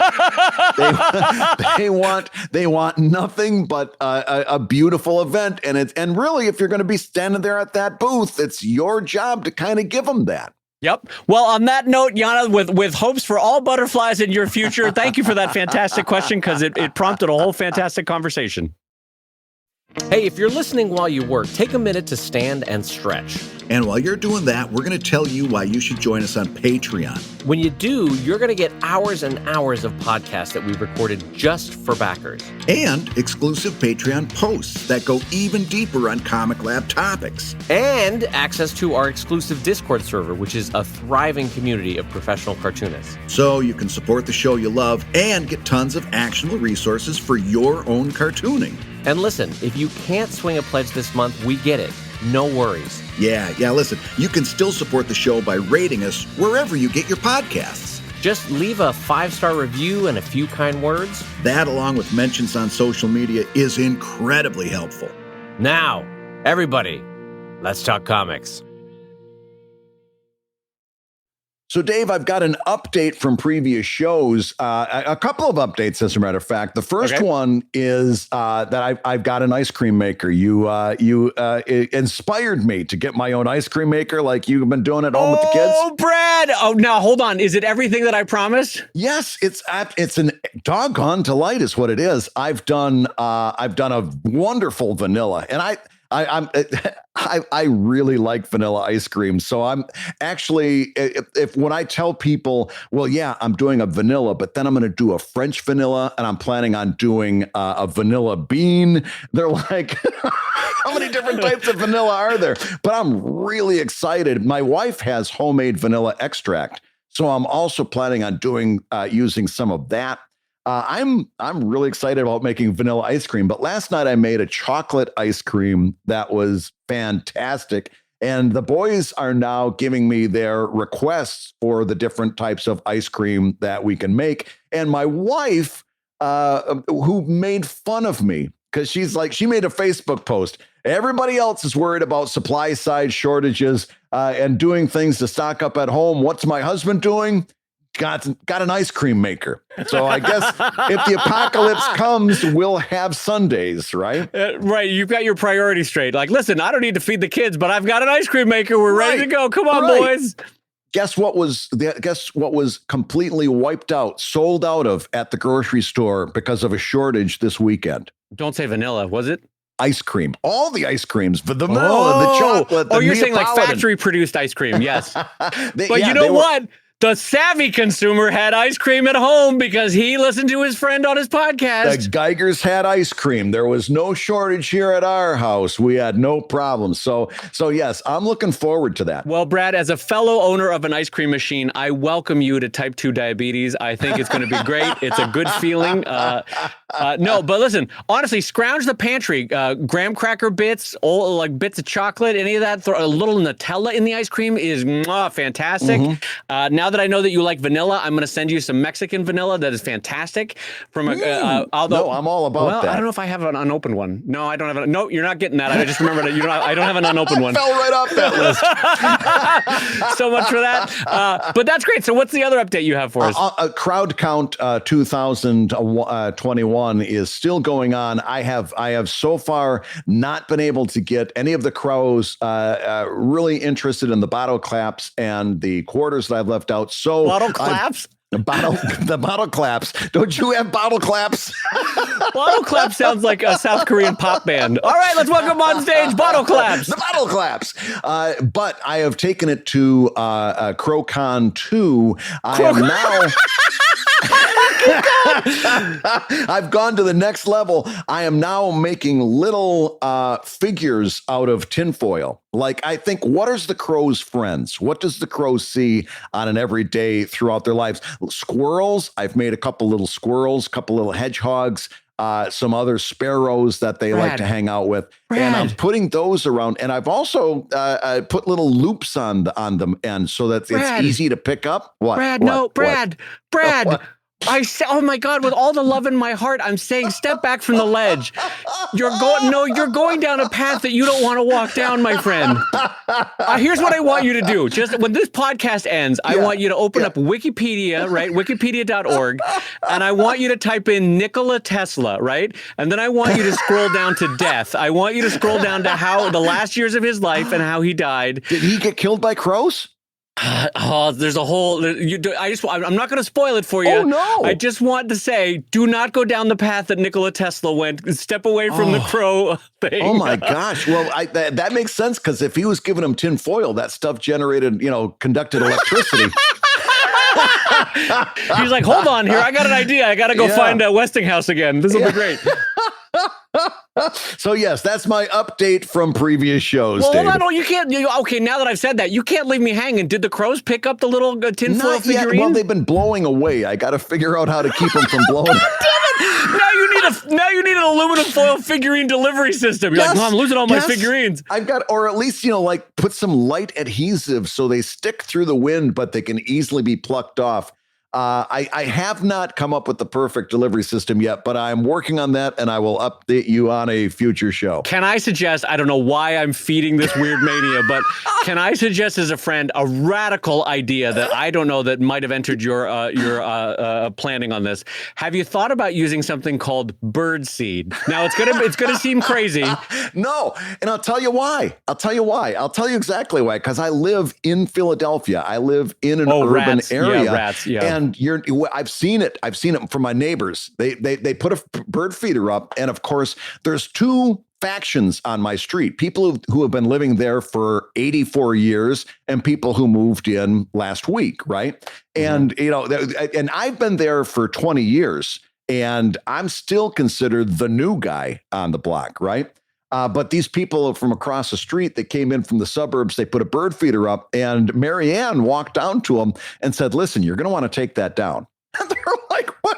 they want nothing but a beautiful event. And really, if you're going to be standing there at that booth, it's your job to kind of give them that. Yep. Well, on that note, Yana, with hopes for all butterflies in your future, thank you for that fantastic question, because it prompted a whole fantastic conversation. Hey, if you're listening while you work, take a minute to stand and stretch. And while you're doing that, we're going to tell you why you should join us on Patreon. When you do, you're going to get hours and hours of podcasts that we've recorded just for backers. And exclusive Patreon posts that go even deeper on ComicLab topics. And access to our exclusive Discord server, which is a thriving community of professional cartoonists. So you can support the show you love and get tons of actionable resources for your own cartooning. And listen, if you can't swing a pledge this month, we get it. No worries. Yeah, listen, you can still support the show by rating us wherever you get your podcasts. Just leave a 5-star review and a few kind words. That, along with mentions on social media, is incredibly helpful. Now, everybody, let's talk comics. So, Dave, I've got an update from previous shows, a couple of updates, as a matter of fact. The first one is that I've got an ice cream maker. You inspired me to get my own ice cream maker, like you've been doing at home with the kids. Oh, Brad! Oh, now hold on. Is it everything that I promised? Yes, it's an doggone delight, is what it is. I've done a wonderful vanilla, and I really like vanilla ice cream. So I'm actually, when I tell people, well, yeah, I'm doing a vanilla, but then I'm going to do a French vanilla, and I'm planning on doing a vanilla bean, they're like, how many different types of vanilla are there? But I'm really excited. My wife has homemade vanilla extract, so I'm also planning on using some of that. I'm really excited about making vanilla ice cream, but last night I made a chocolate ice cream that was fantastic. And the boys are now giving me their requests for the different types of ice cream that we can make. And my wife, who made fun of me because she's like, she made a Facebook post. Everybody else is worried about supply side shortages and doing things to stock up at home. What's my husband doing? Got an ice cream maker. So I guess if the apocalypse comes, we'll have Sundays, right? Right. You've got your priorities straight. Like, listen, I don't need to feed the kids, but I've got an ice cream maker. We're ready to go. Come on, boys. Guess what was completely wiped out, sold out of at the grocery store because of a shortage this weekend? Don't say vanilla, was it? Ice cream. All the ice creams, but the vanilla, the chocolate. Oh, you're saying like factory produced ice cream. Yes. But you know what? The savvy consumer had ice cream at home because he listened to his friend on his podcast. The Geigers had ice cream. There was no shortage here at our house. We had no problem. So yes, I'm looking forward to that. Well, Brad, as a fellow owner of an ice cream machine, I welcome you to type 2 diabetes. I think it's going to be great. It's a good feeling. No, but listen, honestly, scrounge the pantry. Graham cracker bits, like bits of chocolate, any of that. Throw a little Nutella in the ice cream is fantastic. Mm-hmm. Now that I know that you like vanilla, I'm going to send you some Mexican vanilla that is fantastic. From although I'm all about that. I don't know if I have an unopened one. No, I don't have no, you're not getting that. I just remembered that I don't have an unopened one. Fell right off that list. So much for that. But that's great. So what's the other update you have for us? Crowd Count 2021 is still going on. I have so far not been able to get any of the crows really interested in the bottle claps and the quarters that I've left out. So bottle claps? The bottle claps. Don't you have bottle claps? Bottle claps sounds like a South Korean pop band. All right, let's welcome on stage Bottle Claps. The Bottle Claps. But I have taken it to CrowCon 2. I've gone to the next level. I am now making little figures out of tinfoil. Like, I think, what is the crow's friends? What does the crow see on an everyday throughout their lives? Squirrels. I've made a couple little squirrels, couple little hedgehogs, some other sparrows that they like to hang out with. And I'm putting those around. And I've also put little loops on them, and so that it's easy to pick up. What? Brad. Oh my God, with all the love in my heart, I'm saying step back from the ledge. You're going down a path that you don't want to walk down, my friend. Here's what I want you to do. Just when this podcast ends, I want you to open up Wikipedia, right? Wikipedia.org. And I want you to type in Nikola Tesla, right? And then I want you to scroll down to death. I want you to scroll down to how the last years of his life and how he died. Did he get killed by crows? There's a whole. I'm not going to spoil it for you. Oh no! I just want to say, do not go down the path that Nikola Tesla went. Step away from the crow thing. Oh my gosh! Well, that makes sense, because if he was giving him tin foil, that stuff generated, conducted electricity. He's like, hold on here. I got an idea. I got to go find Westinghouse again. This will be great. So yes, that's my update from previous shows. Well, hold on, you can't. Okay, now that I've said that, you can't leave me hanging. Did the crows pick up the little tinfoil figurine? Well, they've been blowing away. I got to figure out how to keep them from blowing. God damn it! Now you need an aluminum foil figurine delivery system. You're like, no, I'm losing all my figurines. I've got, or at least put some light adhesive so they stick through the wind, but they can easily be plucked off. I have not come up with the perfect delivery system yet, but I'm working on that, and I will update you on a future show. Can I suggest, I don't know why I'm feeding this weird mania, but can I suggest as a friend a radical idea that I don't know that might have entered your planning on this? Have you thought about using something called bird seed? Now it's gonna seem crazy. No, and I'll tell you why. I'll tell you exactly why. Because I live in Philadelphia. I live in an urban area. Yeah, rats. Yeah. And I've seen it from my neighbors. They put a bird feeder up, and of course, there's two factions on my street: people who have been living there for 84 years, and people who moved in last week, right? Mm-hmm. And and I've been there for 20 years, and I'm still considered the new guy on the block, right? But these people from across the street that came in from the suburbs, they put a bird feeder up, and Marianne walked down to them and said, "Listen, you're going to want to take that down." And they're like, what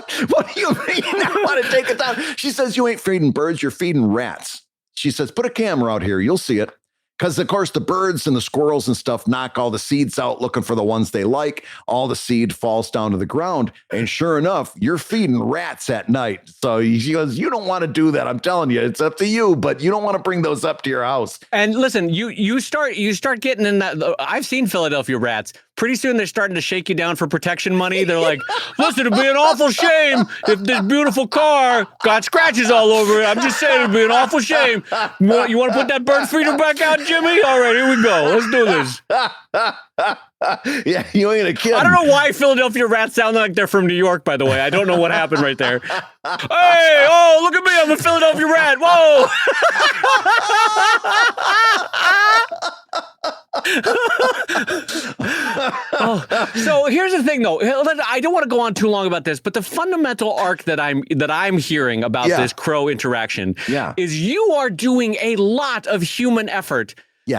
do you mean I want to take it down? She says, "You ain't feeding birds, you're feeding rats." She says, "Put a camera out here. You'll see it." Because, of course, the birds and the squirrels and stuff knock all the seeds out looking for the ones they like. All the seed falls down to the ground. And sure enough, you're feeding rats at night. So she goes, you don't want to do that. I'm telling you, it's up to you, but you don't want to bring those up to your house. And listen, you start getting in that. I've seen Philadelphia rats. Pretty soon they're starting to shake you down for protection money. They're like, listen, it'd be an awful shame if this beautiful car got scratches all over it. I'm just saying it'd be an awful shame. You want to put that bird feeder back out, Jimmy? All right, here we go. Let's do this. Yeah, you ain't a kid. I don't know why Philadelphia rats sound like they're from New York, by the way. I don't know what happened right there. Hey, oh, look at me. I'm a Philadelphia rat. Whoa. So here's the thing, though. I don't want to go on too long about this, but the fundamental arc that I'm hearing about this crow interaction is you are doing a lot of human effort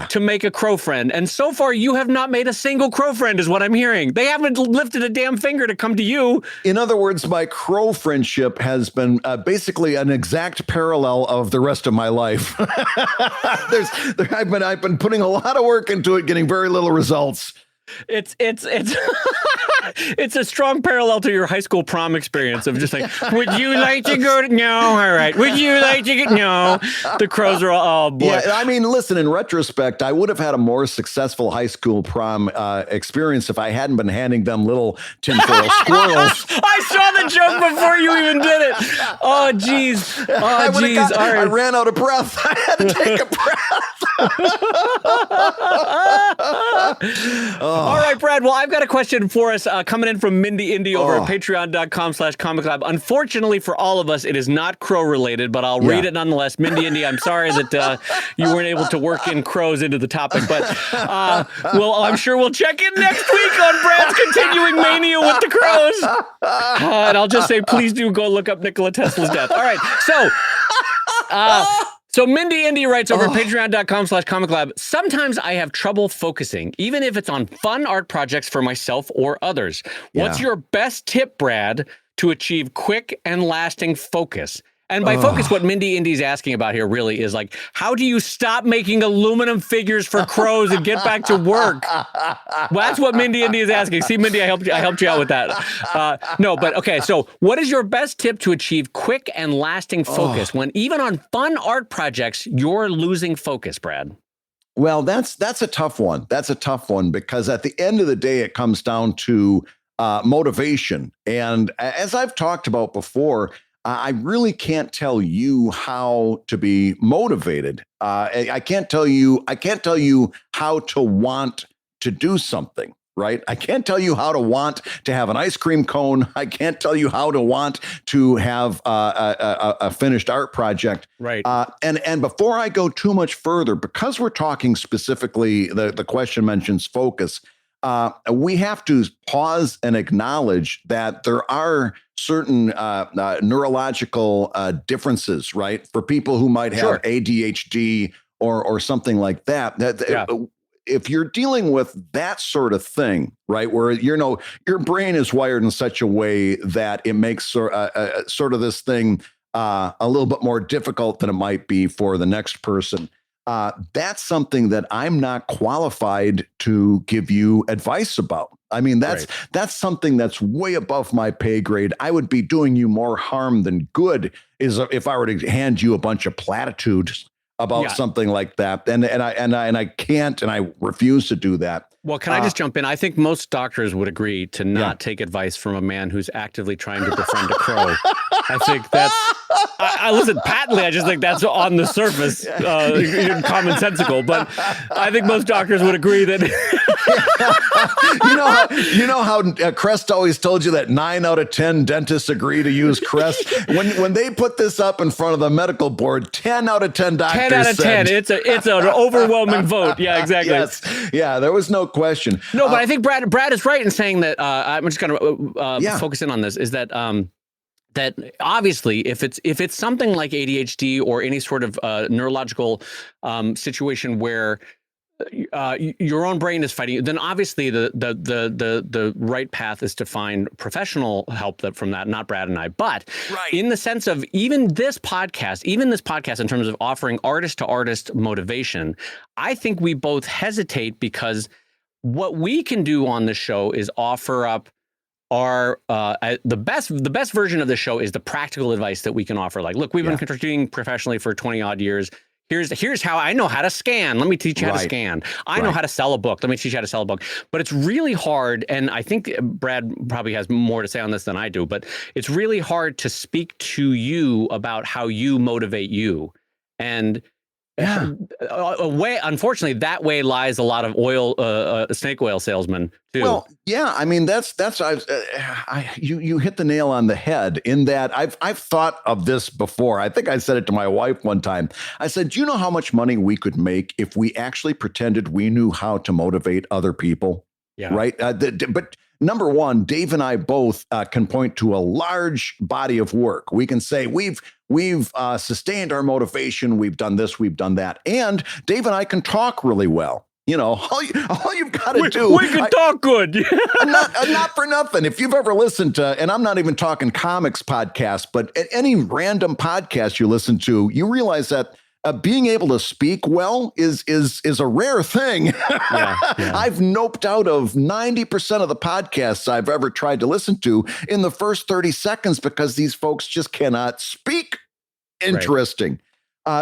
to make a crow friend. And so far, you have not made a single crow friend, is what I'm hearing. They haven't lifted a damn finger to come to you. In other words, my crow friendship has been basically an exact parallel of the rest of my life. I've been putting a lot of work into it, getting very little results. It's it's a strong parallel to your high school prom experience of just like, would you like to go to, no, all right, would you like to get, no, the crows are all, oh boy. Yeah, I mean, listen, in retrospect, I would have had a more successful high school prom experience if I hadn't been handing them little tinfoil squirrels. I saw the joke before you even did it. Oh, geez. Oh, geez. All right. I ran out of breath. I had to take a breath. All right, Brad. Well, I've got a question for us coming in from Mindy Indy over at patreon.com/ComicLab. Unfortunately for all of us, it is not crow related, but I'll read it nonetheless. Mindy Indy, I'm sorry that you weren't able to work in crows into the topic, but I'm sure we'll check in next week on Brad's continuing mania with the crows. And I'll just say, please do go look up Nikola Tesla's death. All right, so Mindy Indy writes over at patreon.com/ComicLab, sometimes I have trouble focusing, even if it's on fun art projects for myself or others. What's your best tip, Brad, to achieve quick and lasting focus? And by focus, what Mindy Indy's asking about here really is like, how do you stop making aluminum figures for crows and get back to work? Well, that's what Mindy Indy is asking. See, Mindy, I helped you out with that. No, but okay. So what is your best tip to achieve quick and lasting focus when even on fun art projects, you're losing focus, Brad? Well, that's a tough one. That's a tough one because at the end of the day, it comes down to motivation. And as I've talked about before, I really can't tell you how to be motivated. I can't tell you how to want to do something, right? I can't tell you how to want to have an ice cream cone. I can't tell you how to want to have a finished art project. Right. And before I go too much further, because we're talking specifically, the question mentions focus. We have to pause and acknowledge that there are certain neurological differences, right? For people who might have ADHD or something like that. If you're dealing with that sort of thing, right, where your brain is wired in such a way that it makes sort of this thing a little bit more difficult than it might be for the next person. That's something that I'm not qualified to give you advice about. I mean, that's something that's way above my pay grade. I would be doing you more harm than good if I were to hand you a bunch of platitudes about something like that. And I can't, and I refuse to do that. Well, can I just jump in? I think most doctors would agree to not take advice from a man who's actively trying to befriend a crow. I think that's, I listen, patently, I just think that's on the surface commonsensical, but I think most doctors would agree that. you know how Crest always told you that 9 out of 10 dentists agree to use Crest? When they put this up in front of the medical board, 10 out of 10 doctors 10 out of 10. It's an overwhelming vote. Yeah, exactly. Yes. Yeah, there was no question. No, but I think Brad is right in saying that. I'm just going to focus in on this. Is that that obviously, if it's something like ADHD or any sort of neurological situation where your own brain is fighting you, then obviously the right path is to find professional help from that, not Brad and I. But in the sense of even this podcast in terms of offering artist to artist motivation, I think we both hesitate because what we can do on this show is offer up our the best version of the show is the practical advice that we can offer. Like, look, we've been doing professionally for 20 odd years. Here's how I know how to scan. Let me teach you how to scan. I know how to sell a book. Let me teach you how to sell a book. But it's really hard. And I think Brad probably has more to say on this than I do, but it's really hard to speak to you about how you motivate you. And unfortunately, that way lies a lot of snake oil salesmen too. Well, yeah, I mean that's you hit the nail on the head in that I've thought of this before. I think I said it to my wife one time. I said, "Do you know how much money we could make if we actually pretended we knew how to motivate other people?" Yeah. Right. But number one, Dave and I both can point to a large body of work. We can say we've sustained our motivation. We've done this. We've done that. And Dave and I can talk really well. You know, all you've got to do. We can talk good. not for nothing. If you've ever listened to, and I'm not even talking comics podcasts, but at any random podcast you listen to, you realize that being able to speak well is a rare thing. I've noped out of 90% of the podcasts I've ever tried to listen to in the first 30 seconds because these folks just cannot speak interesting.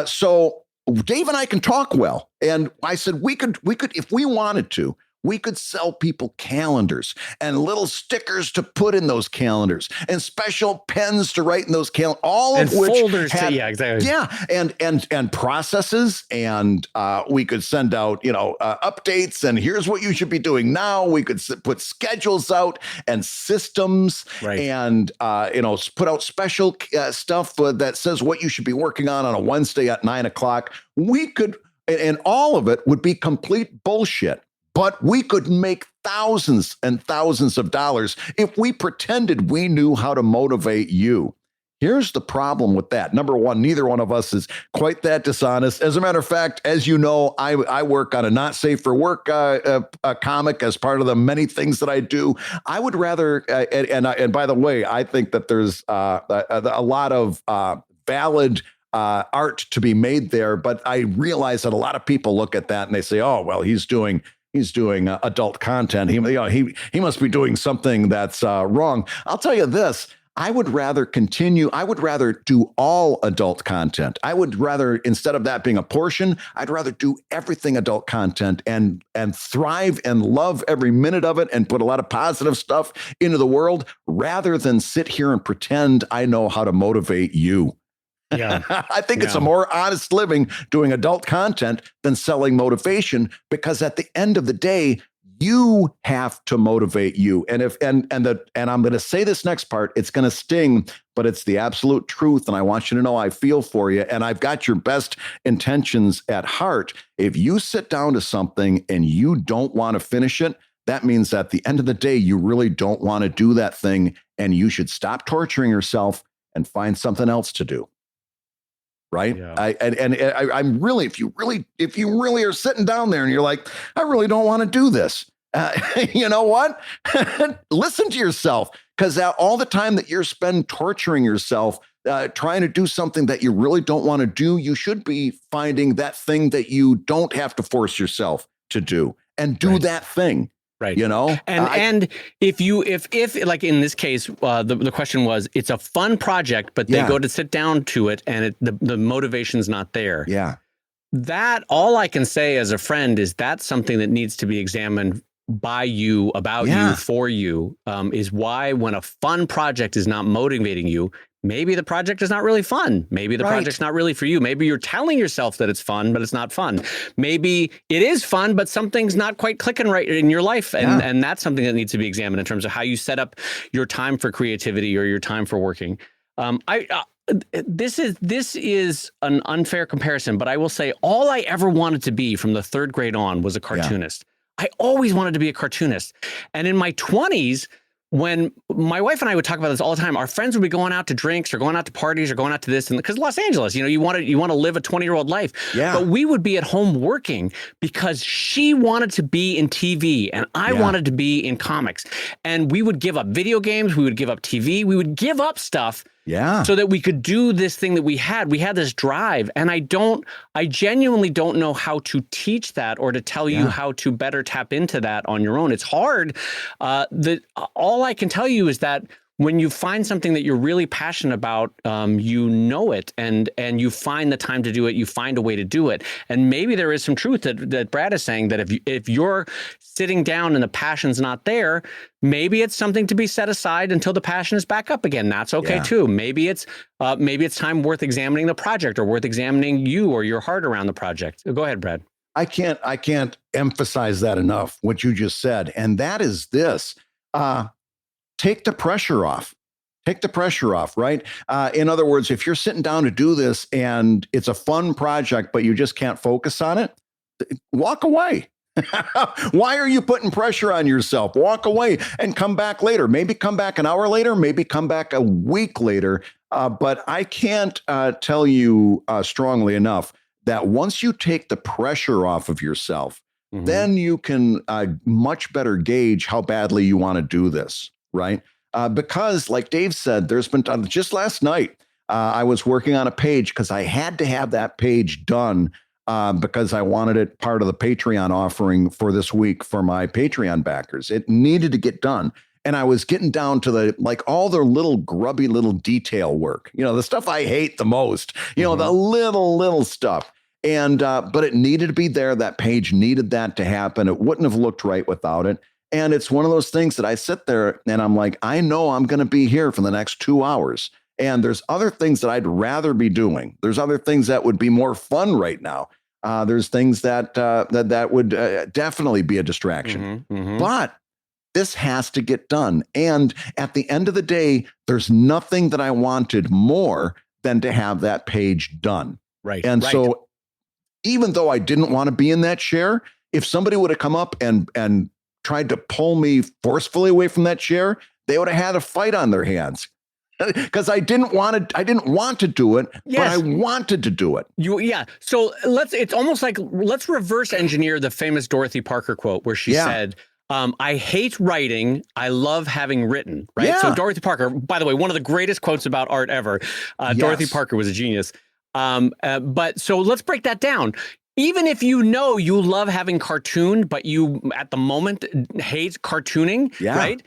So Dave and I can talk well. And I said, we could, if we wanted to, we could sell people calendars and little stickers to put in those calendars and special pens to write in those calendars, all of which folders and processes. And we could send out, updates and here's what you should be doing now. We could put schedules out and systems and, put out special stuff that says what you should be working on a Wednesday at 9:00. We could, and all of it would be complete bullshit. But we could make thousands and thousands of dollars if we pretended we knew how to motivate you. Here's the problem with that. Number one, neither one of us is quite that dishonest. As a matter of fact, as you know, I work on a not safe for work comic as part of the many things that I do. I would rather, and by the way, I think that there's a lot of valid art to be made there. But I realize that a lot of people look at that and they say, oh, well, he's doing adult content. He must be doing something that's wrong. I'll tell you this. I would rather do all adult content. I would rather, instead of that being a portion, I'd rather do everything adult content and thrive and love every minute of it and put a lot of positive stuff into the world rather than sit here and pretend I know how to motivate you. Yeah. I think it's a more honest living doing adult content than selling motivation, because at the end of the day, you have to motivate you. And I'm going to say this next part, it's going to sting, but it's the absolute truth. And I want you to know I feel for you. And I've got your best intentions at heart. If you sit down to something and you don't want to finish it, that means at the end of the day, you really don't want to do that thing. And you should stop torturing yourself and find something else to do. Right. Yeah. I'm really, if you really are sitting down there and you're like, I really don't want to do this. You know what? Listen to yourself, because all the time that you're spend torturing yourself, trying to do something that you really don't want to do, you should be finding that thing that you don't have to force yourself to do and do that thing. Right. And if like in this case, the question was, it's a fun project, but they go to sit down to it and the motivation's not there. Yeah. That, all I can say as a friend is that's something that needs to be examined by you, about you, for you, is why when a fun project is not motivating you, maybe the project is not really fun. Maybe the project's not really for you. Maybe you're telling yourself that it's fun, but it's not fun. Maybe it is fun, but something's not quite clicking right in your life. And that's something that needs to be examined in terms of how you set up your time for creativity or your time for working. This is an unfair comparison, but I will say all I ever wanted to be from the third grade on was a cartoonist. I always wanted to be a cartoonist. And in my 20s, when my wife and I would talk about this all the time, our friends would be going out to drinks or going out to parties or going out to this, and because Los Angeles, you want to live a 20-year-old life. Yeah. But we would be at home working because she wanted to be in TV and I wanted to be in comics. And we would give up video games, we would give up TV, we would give up stuff. Yeah. So that we could do this thing that we had. We had this drive. And I genuinely don't know how to teach that or to tell you how to better tap into that on your own. It's hard. All I can tell you is that when you find something that you're really passionate about, you know it and you find the time to do it, you find a way to do it. And maybe there is some truth that Brad is saying, that if you're sitting down and the passion's not there, maybe it's something to be set aside until the passion is back up again. That's okay too. Maybe it's time worth examining the project or worth examining you or your heart around the project. Go ahead, Brad. I can't emphasize that enough, what you just said. And that is this. Take the pressure off. Take the pressure off, right? In other words, if you're sitting down to do this and it's a fun project, but you just can't focus on it, walk away. Why are you putting pressure on yourself? Walk away and come back later. Maybe come back an hour later, maybe come back a week later. But I can't tell you strongly enough that once you take the pressure off of yourself, then you can much better gauge how badly you want to do this. Right. Because like Dave said, there's been just last night, I was working on a page because I had to have that page done because I wanted it part of the Patreon offering for this week for my Patreon backers. It needed to get done. And I was getting down to all the little grubby little detail work, the stuff I hate the most, the little stuff. And but it needed to be there. That page needed that to happen. It wouldn't have looked right without it. And it's one of those things that I sit there and I'm like, I know I'm going to be here for the next 2 hours. And there's other things that I'd rather be doing. There's other things that would be more fun right now. There's things that would definitely be a distraction. But this has to get done. And at the end of the day, there's nothing that I wanted more than to have that page done. Right. And so even though I didn't want to be in that chair, if somebody would have come up and tried to pull me forcefully away from that chair, they would have had a fight on their hands. Because I didn't want to do it, but I wanted to do it. So it's almost like, let's reverse engineer the famous Dorothy Parker quote where she said, I hate writing. I love having written. Right. Yeah. So Dorothy Parker, by the way, one of the greatest quotes about art ever. Dorothy Parker was a genius. But so let's break that down. Even if you love having cartooned, but you at the moment hate cartooning, right?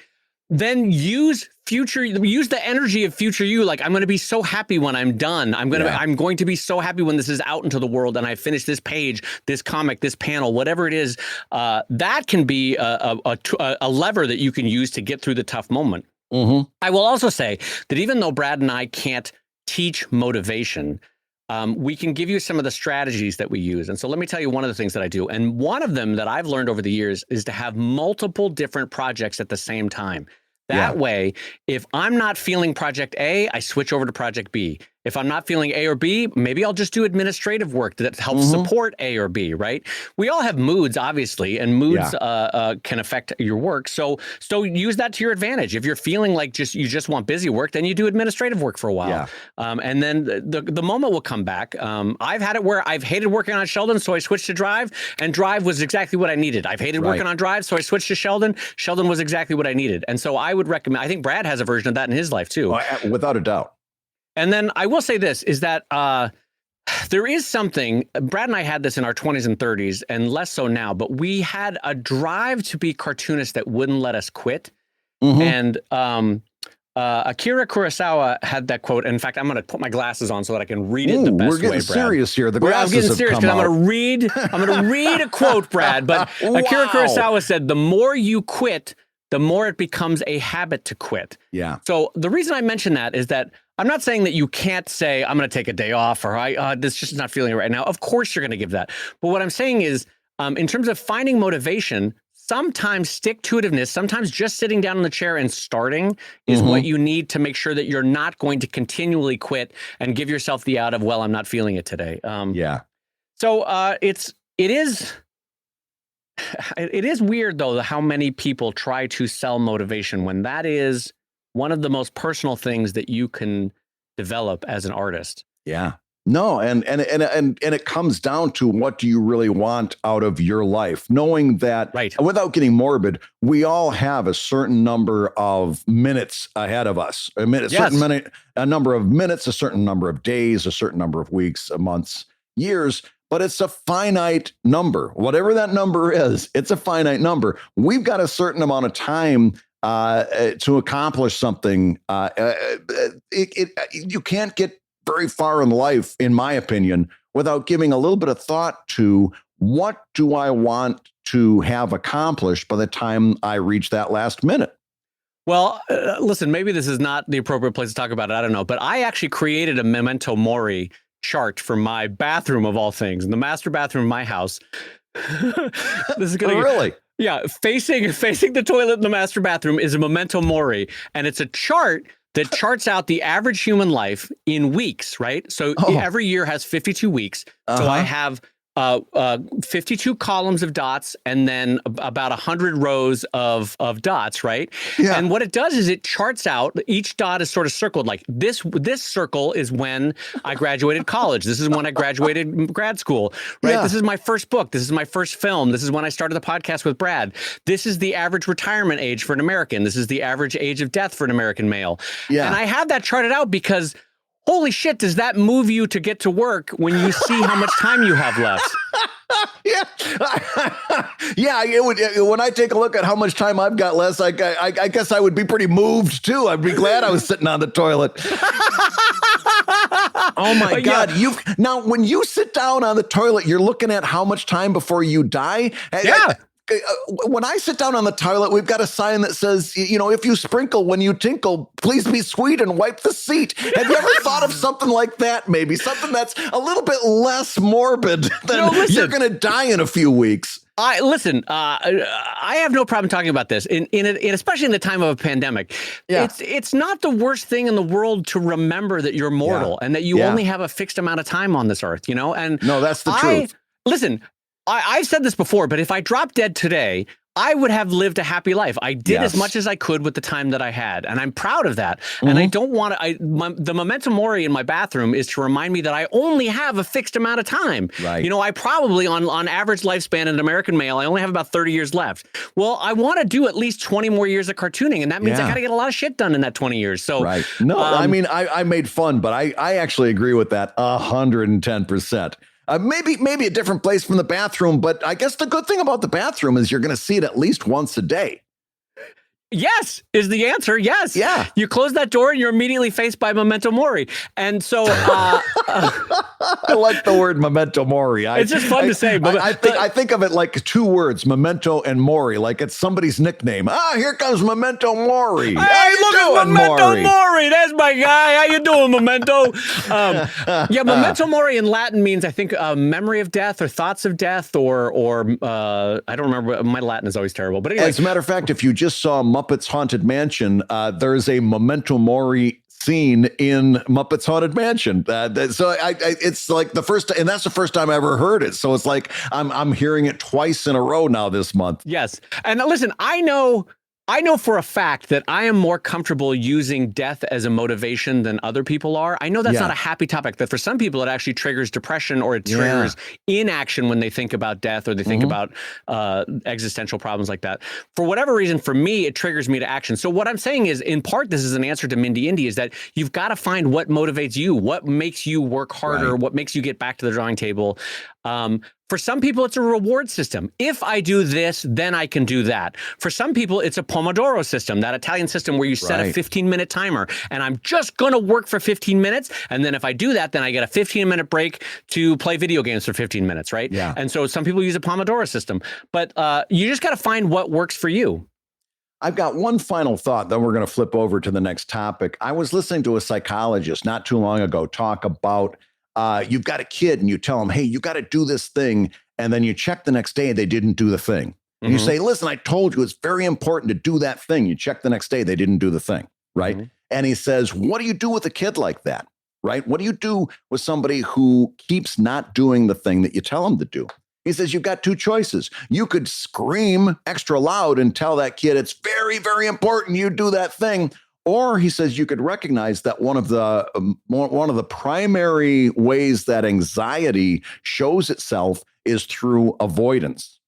Then use the energy of future you. Like, I'm going to be so happy when I'm done. I'm going to be so happy when this is out into the world and I finish this page, this comic, this panel, whatever it is. That can be a lever that you can use to get through the tough moment. I will also say that even though Brad and I can't teach motivation, we can give you some of the strategies that we use. And so let me tell you one of the things that I do. And one of them that I've learned over the years is to have multiple different projects at the same time. That way, if I'm not feeling project A, I switch over to project B. If I'm not feeling A or B, maybe I'll just do administrative work that helps support A or B, right? We all have moods, obviously, and moods can affect your work. So use that to your advantage. If you're feeling like you just want busy work, then you do administrative work for a while. And then the moment will come back. I've had it where I've hated working on Sheldon, so I switched to Drive, and Drive was exactly what I needed. I've hated working on Drive, so I switched to Sheldon. Sheldon was exactly what I needed. And so I would recommend, I think Brad has a version of that in his life too. Oh, without a doubt. And then I will say this, is that there is something, Brad and I had this in our 20s and 30s, and less so now, but we had a drive to be cartoonists that wouldn't let us quit. And Akira Kurosawa had that quote. In fact, I'm going to put my glasses on so that I can read it the best way, Brad. We're getting serious here. The glasses I'm getting serious because I'm going to read a quote, Brad. But Akira Kurosawa said, the more you quit, the more it becomes a habit to quit. So the reason I mention that is that I'm not saying that you can't say, I'm going to take a day off, or this just not feeling it right now. Of course you're going to give that. But what I'm saying is, in terms of finding motivation, sometimes stick-to-itiveness, sometimes just sitting down in the chair and starting is what you need to make sure that you're not going to continually quit and give yourself the out of, well, I'm not feeling it today. So it is It is weird, though, how many people try to sell motivation when that is one of the most personal things that you can develop as an artist. Yeah. No, and it comes down to, what do you really want out of your life? Knowing that, Right. without getting morbid, we all have a certain number of minutes ahead of us. A number of minutes, a certain number of days, a certain number of weeks, months, years. But it's a finite number. Whatever that number is, it's a finite number. We've got a certain amount of time to accomplish something. You can't get very far in life, in my opinion, without giving a little bit of thought to, what do I want to have accomplished by the time I reach that last minute? Well, listen, maybe this is not the appropriate place to talk about it. I don't know. But I actually created a memento mori chart for my bathroom, of all things, in the master bathroom of my house. This is going to Really? Yeah, facing the toilet in the master bathroom is a memento mori, and it's a chart that charts out the average human life in weeks, right? So every year has 52 weeks. So I have 52 columns of dots, and then about 100 rows of dots, right? Yeah. And what it does is it charts out, each dot is sort of circled, like this circle is when I graduated college. This is when I graduated grad school, right? Yeah. This is my first book. This is my first film. This is when I started the podcast with Brad. This is the average retirement age for an American. This is the average age of death for an American male. Yeah. And I have that charted out because, holy shit, does that move you to get to work when you see how much time you have left? Yeah. Yeah. It would, when I take a look at how much time I've got left, I guess I would be pretty moved too. I'd be glad I was sitting on the toilet. Oh my God. Now, when you sit down on the toilet, you're looking at how much time before you die. Yeah. When I sit down on the toilet, we've got a sign that says, if you sprinkle when you tinkle, please be sweet and wipe the seat. Have you ever thought of something like that? Maybe something that's a little bit less morbid than you're going to die in a few weeks. I have no problem talking about this, especially in the time of a pandemic. Yeah. It's not the worst thing in the world to remember that you're mortal and that you only have a fixed amount of time on this earth, And no, that's the truth. Listen, I've said this before, but if I dropped dead today, I would have lived a happy life. I did as much as I could with the time that I had, and I'm proud of that. And I don't want to. The memento mori in my bathroom is to remind me that I only have a fixed amount of time. Right. I probably on average lifespan in an American male, I only have about 30 years left. Well, I want to do at least 20 more years of cartooning, and that means I got to get a lot of shit done in that 20 years. So right. No, I mean, I made fun, but I actually agree with that 110%. Maybe a different place from the bathroom, but I guess the good thing about the bathroom is you're going to see it at least once a day. Yes, is the answer. Yes. Yeah. You close that door and you're immediately faced by memento mori. And so I like the word memento mori. It's just fun to say. But I think of it like two words, memento and mori, like it's somebody's nickname. Here comes Memento Mori. Hey, how you look doing, at Memento Mori? Mori. That's my guy. How you doing, Memento? Memento Mori in Latin means, I think, memory of death or thoughts of death or I don't remember. My Latin is always terrible. But anyway. As a matter of fact, if you just saw Muppets Haunted Mansion, there's a Memento Mori scene in Muppets Haunted Mansion. So it's like the first, and that's the first time I ever heard it. So it's like I'm hearing it twice in a row now this month. Yes. And listen, I know for a fact that I am more comfortable using death as a motivation than other people are. I know that's not a happy topic, that for some people it actually triggers depression or it triggers inaction when they think about death or they think about existential problems like that. For whatever reason, for me, it triggers me to action. So what I'm saying is, in part, this is an answer to Mindy Indy, is that you've got to find what motivates you, what makes you work harder, what makes you get back to the drawing table. For some people, it's a reward system. If I do this, then I can do that. For some people, it's a Pomodoro system, that Italian system where you set a 15-minute timer, and I'm just going to work for 15 minutes. And then if I do that, then I get a 15-minute break to play video games for 15 minutes, right? Yeah. And so some people use a Pomodoro system. But you just got to find what works for you. I've got one final thought, then we're going to flip over to the next topic. I was listening to a psychologist not too long ago talk about you've got a kid and you tell them, hey, you got to do this thing. And then you check the next day, they didn't do the thing. And you say, listen, I told you it's very important to do that thing. You check the next day, they didn't do the thing. Right. And he says, what do you do with a kid like that? Right. What do you do with somebody who keeps not doing the thing that you tell them to do? He says, you've got two choices. You could scream extra loud and tell that kid it's very, very important you do that thing. Or he says you could recognize that one of the primary ways that anxiety shows itself is through avoidance.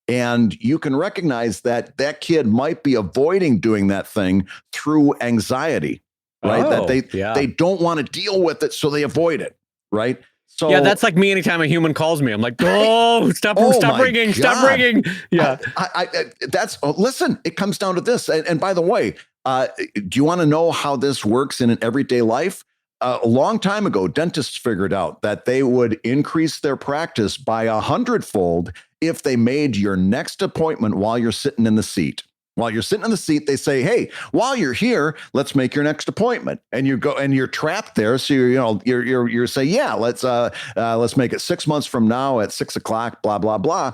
And you can recognize that that kid might be avoiding doing that thing through anxiety, right? That they don't want to deal with it, so they avoid it, right? So yeah, that's like me anytime a human calls me. I'm like, oh, stop ringing, stop ringing. Yeah. Listen, it comes down to this. And by the way, do you want to know how this works in an everyday life? A long time ago, dentists figured out that they would increase their practice by 100-fold if they made your next appointment while you're sitting in the seat. While you're sitting in the seat, they say, hey, while you're here, let's make your next appointment. And you go and you're trapped there. So you're saying, yeah, let's make it 6 months from now at 6 o'clock, blah, blah, blah.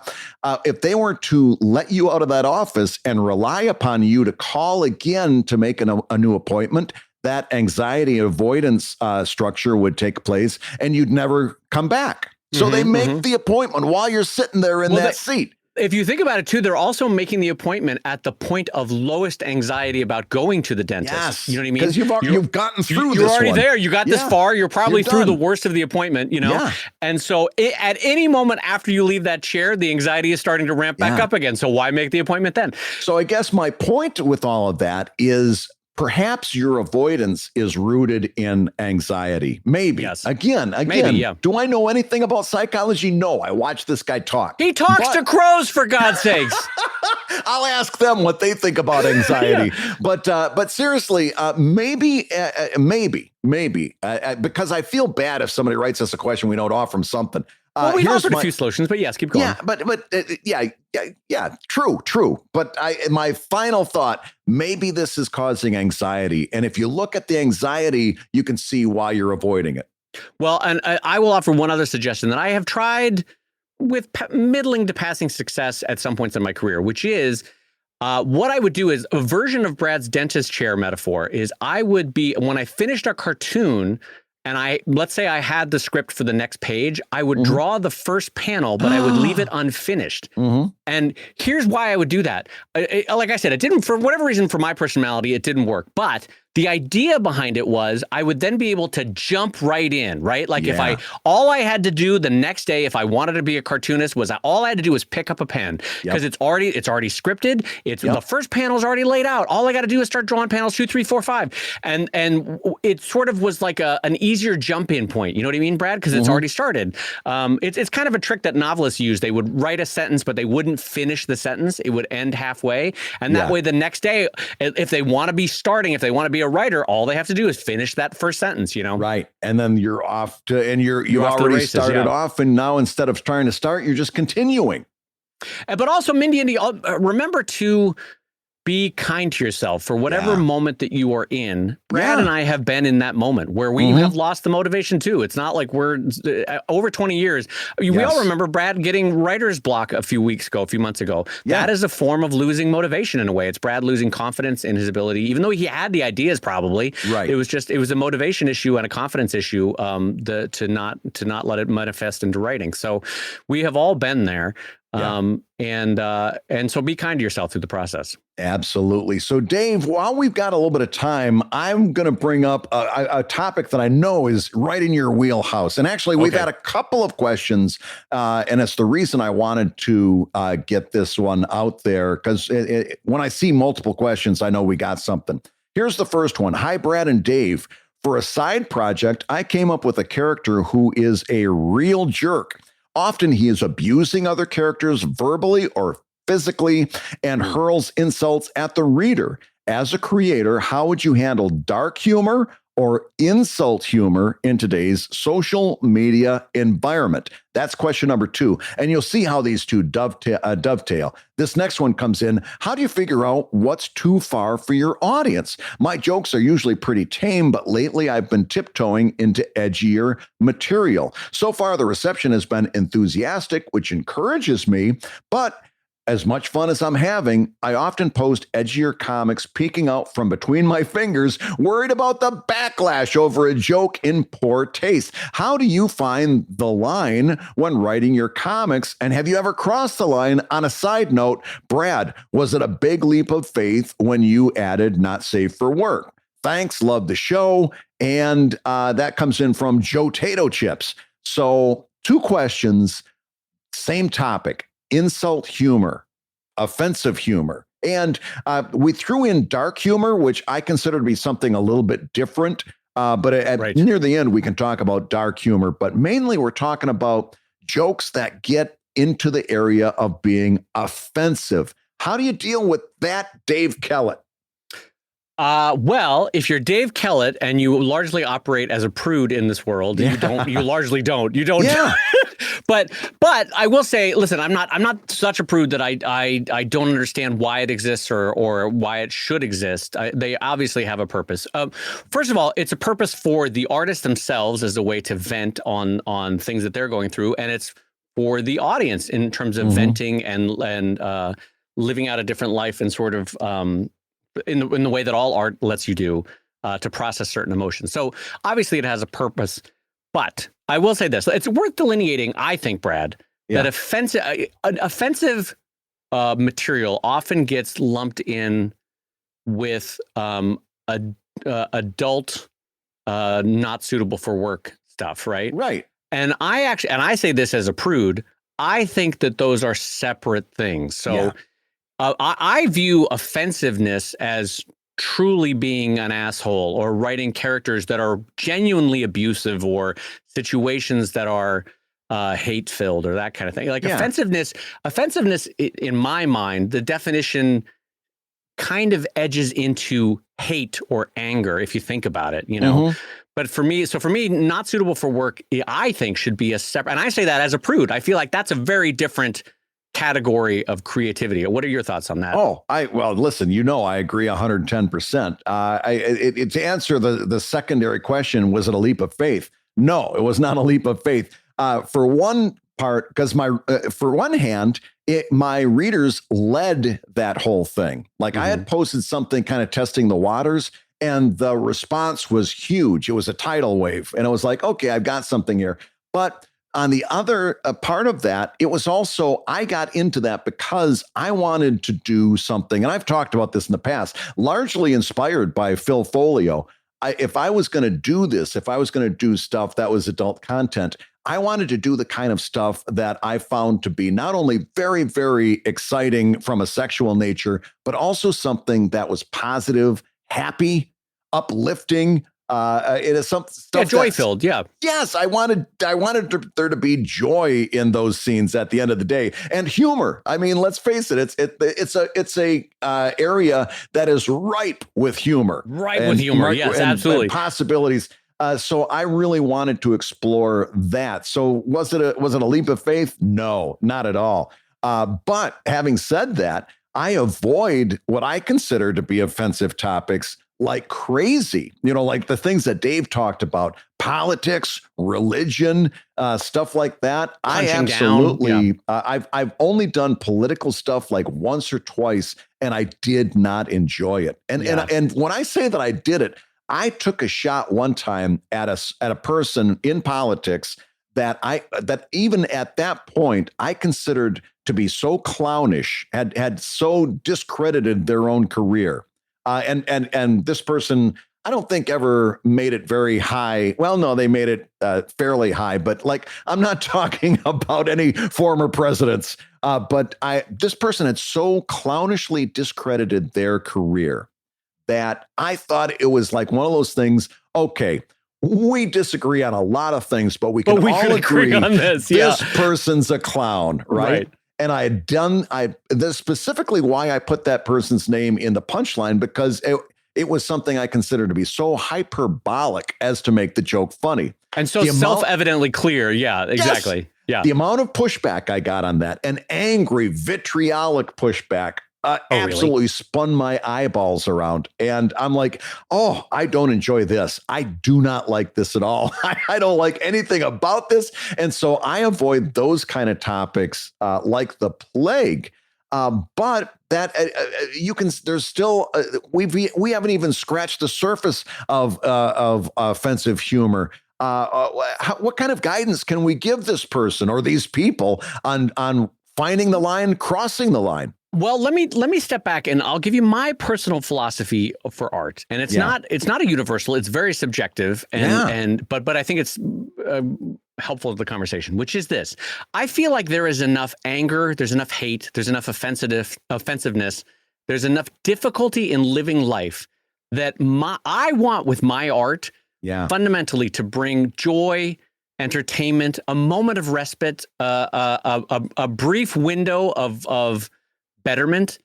If they were to let you out of that office and rely upon you to call again to make a new appointment, that anxiety avoidance structure would take place and you'd never come back. So they make the appointment while you're sitting there in that seat. If you think about it, too, they're also making the appointment at the point of lowest anxiety about going to the dentist. Yes, you know what I mean? Because you've gotten through this. You're already there. You got this far. You're probably through the worst of the appointment, you know? Yeah. And so at any moment after you leave that chair, the anxiety is starting to ramp back up again. So why make the appointment then? So I guess my point with all of that is perhaps your avoidance is rooted in anxiety. Maybe. Yes. Again. Maybe, yeah. Do I know anything about psychology? No. I watch this guy talk. He talks to crows, for God's sakes. I'll ask them what they think about anxiety. But seriously, maybe, because I feel bad if somebody writes us a question we don't offer them something. Well, we've offered a few solutions, but yes, keep going. Yeah, true. But my final thought, maybe this is causing anxiety. And if you look at the anxiety, you can see why you're avoiding it. Well, and I will offer one other suggestion that I have tried with middling to passing success at some points in my career, which is what I would do is a version of Brad's dentist chair metaphor is when I finished a cartoon, and let's say I had the script for the next page, I would draw the first panel, but I would leave it unfinished. And here's why I would do that. Like I said, it didn't, for whatever reason, for my personality, it didn't work. But the idea behind it was I would then be able to jump right in, right? Like if all I had to do the next day, if I wanted to be a cartoonist, all I had to do was pick up a pen because it's already scripted. The first panel is already laid out. All I got to do is start drawing panels 2, 3, 4, 5. And it sort of was like an easier jump in point. You know what I mean, Brad? Because it's already started. It's kind of a trick that novelists use. They would write a sentence, but they wouldn't finish the sentence. It would end halfway. And that way the next day, if they want to be starting, if they want to be a writer, all they have to do is finish that first sentence, you know? Right. And then you're off to, and you already started off. And now instead of trying to start, you're just continuing. But also, Mindy, Andy, remember to be kind to yourself for whatever moment that you are in. Brad and I have been in that moment where we have lost the motivation too. It's not like we're over 20 years. We all remember Brad getting writer's block a few months ago. That is a form of losing motivation in a way. It's Brad losing confidence in his ability, even though he had the ideas probably. Right. It was a motivation issue and a confidence issue to not let it manifest into writing. So we have all been there. And so be kind to yourself through the process. Absolutely. So Dave, while we've got a little bit of time, I'm going to bring up a topic that I know is right in your wheelhouse. And actually, we've had a couple of questions, and it's the reason I wanted to get this one out there, because when I see multiple questions, I know we got something. Here's the first one. Hi, Brad and Dave. For a side project, I came up with a character who is a real jerk. Often he is abusing other characters verbally or physically and hurls insults at the reader. As a creator, how would you handle dark humor or insult humor in today's social media environment? That's question number 2. And you'll see how these two dovetail. This next one comes in. How do you figure out what's too far for your audience? My jokes are usually pretty tame, but lately I've been tiptoeing into edgier material. So far, the reception has been enthusiastic, which encourages me, but as much fun as I'm having, I often post edgier comics peeking out from between my fingers, worried about the backlash over a joke in poor taste. How do you find the line when writing your comics? And have you ever crossed the line? On a side note, Brad, was it a big leap of faith when you added not safe for work? Thanks, love the show. And that comes in from Joe Tato Chips. So 2 questions, same topic. Insult humor, offensive humor. And we threw in dark humor, which I consider to be something a little bit different. But near the end, we can talk about dark humor. But mainly we're talking about jokes that get into the area of being offensive. How do you deal with that, Dave Kellett? Well, if you're Dave Kellett and you largely operate as a prude in this world, you largely don't. You don't. Yeah. But I will say, listen, I'm not such a prude that I don't understand why it exists or why it should exist. They obviously have a purpose. First of all, it's a purpose for the artists themselves as a way to vent on things that they're going through, and it's for the audience in terms of venting and living out a different life and sort of in the way that all art lets you do to process certain emotions. So obviously it has a purpose, but I will say this: it's worth delineating, I think, Brad, that offensive material often gets lumped in with adult, not suitable for work stuff, right? Right. And I say this as a prude, I think that those are separate things. So I view offensive-ness as truly being an asshole or writing characters that are genuinely abusive or situations that are hate-filled or that kind of thing. Like offensiveness, in my mind, the definition kind of edges into hate or anger if you think about it, you know. But for me, not suitable for work, I think should be a separate, and I say that as a prude. I feel like that's a very different category of creativity. What are your thoughts on that? Well, listen, I agree 110%. To answer the secondary question, was it a leap of faith? No, it was not a leap of faith. For one part, because for one hand, my readers led that whole thing. Like I had posted something kind of testing the waters, and the response was huge. It was a tidal wave, and it was like, okay, I've got something here. But on the other part of that, it was also, I got into that because I wanted to do something, and I've talked about this in the past, largely inspired by Phil Folio. If I was going to do this, if I was going to do stuff that was adult content, I wanted to do the kind of stuff that I found to be not only very, very exciting from a sexual nature, but also something that was positive, happy, uplifting. It is some stuff joy-filled. Yes, I wanted there to be joy in those scenes at the end of the day, and humor. I mean, let's face it, it's a area that is ripe with humor. Yes, absolutely. And possibilities. So I really wanted to explore that. So was it a leap of faith? No, not at all. But having said that, I avoid what I consider to be offensive topics like crazy, like the things that Dave talked about, politics, religion, stuff like that. I absolutely, I've only done political stuff like once or twice, and I did not enjoy it. And when I say that I did it, I took a shot one time at a person in politics that even at that point I considered to be so clownish, had so discredited their own career. And this person, I don't think ever made it very high. Well, no, they made it fairly high, but like, I'm not talking about any former presidents. But this person had so clownishly discredited their career that I thought it was like one of those things. Okay, we disagree on a lot of things, but we can all agree on this. This person's a clown, right? And that's specifically why I put that person's name in the punchline, because it was something I considered to be so hyperbolic as to make the joke funny. And so self-evidently clear. Yeah, exactly. Yes, yeah. The amount of pushback I got on that, an angry, vitriolic pushback, absolutely spun my eyeballs around. And I'm like, oh, I don't enjoy this. I do not like this at all. I don't like anything about this. And so I avoid those kind of topics like the plague. But that you can. There's still we haven't even scratched the surface of offensive humor. What kind of guidance can we give this person or these people on finding the line, crossing the line? Well, let me step back and I'll give you my personal philosophy for art. And it's not a universal, it's very subjective but I think it's helpful to the conversation, which is this. I feel like there is enough anger, there's enough hate, there's enough offensiveness, there's enough difficulty in living life that I want with my art fundamentally to bring joy, entertainment, a moment of respite, a brief window of betterment,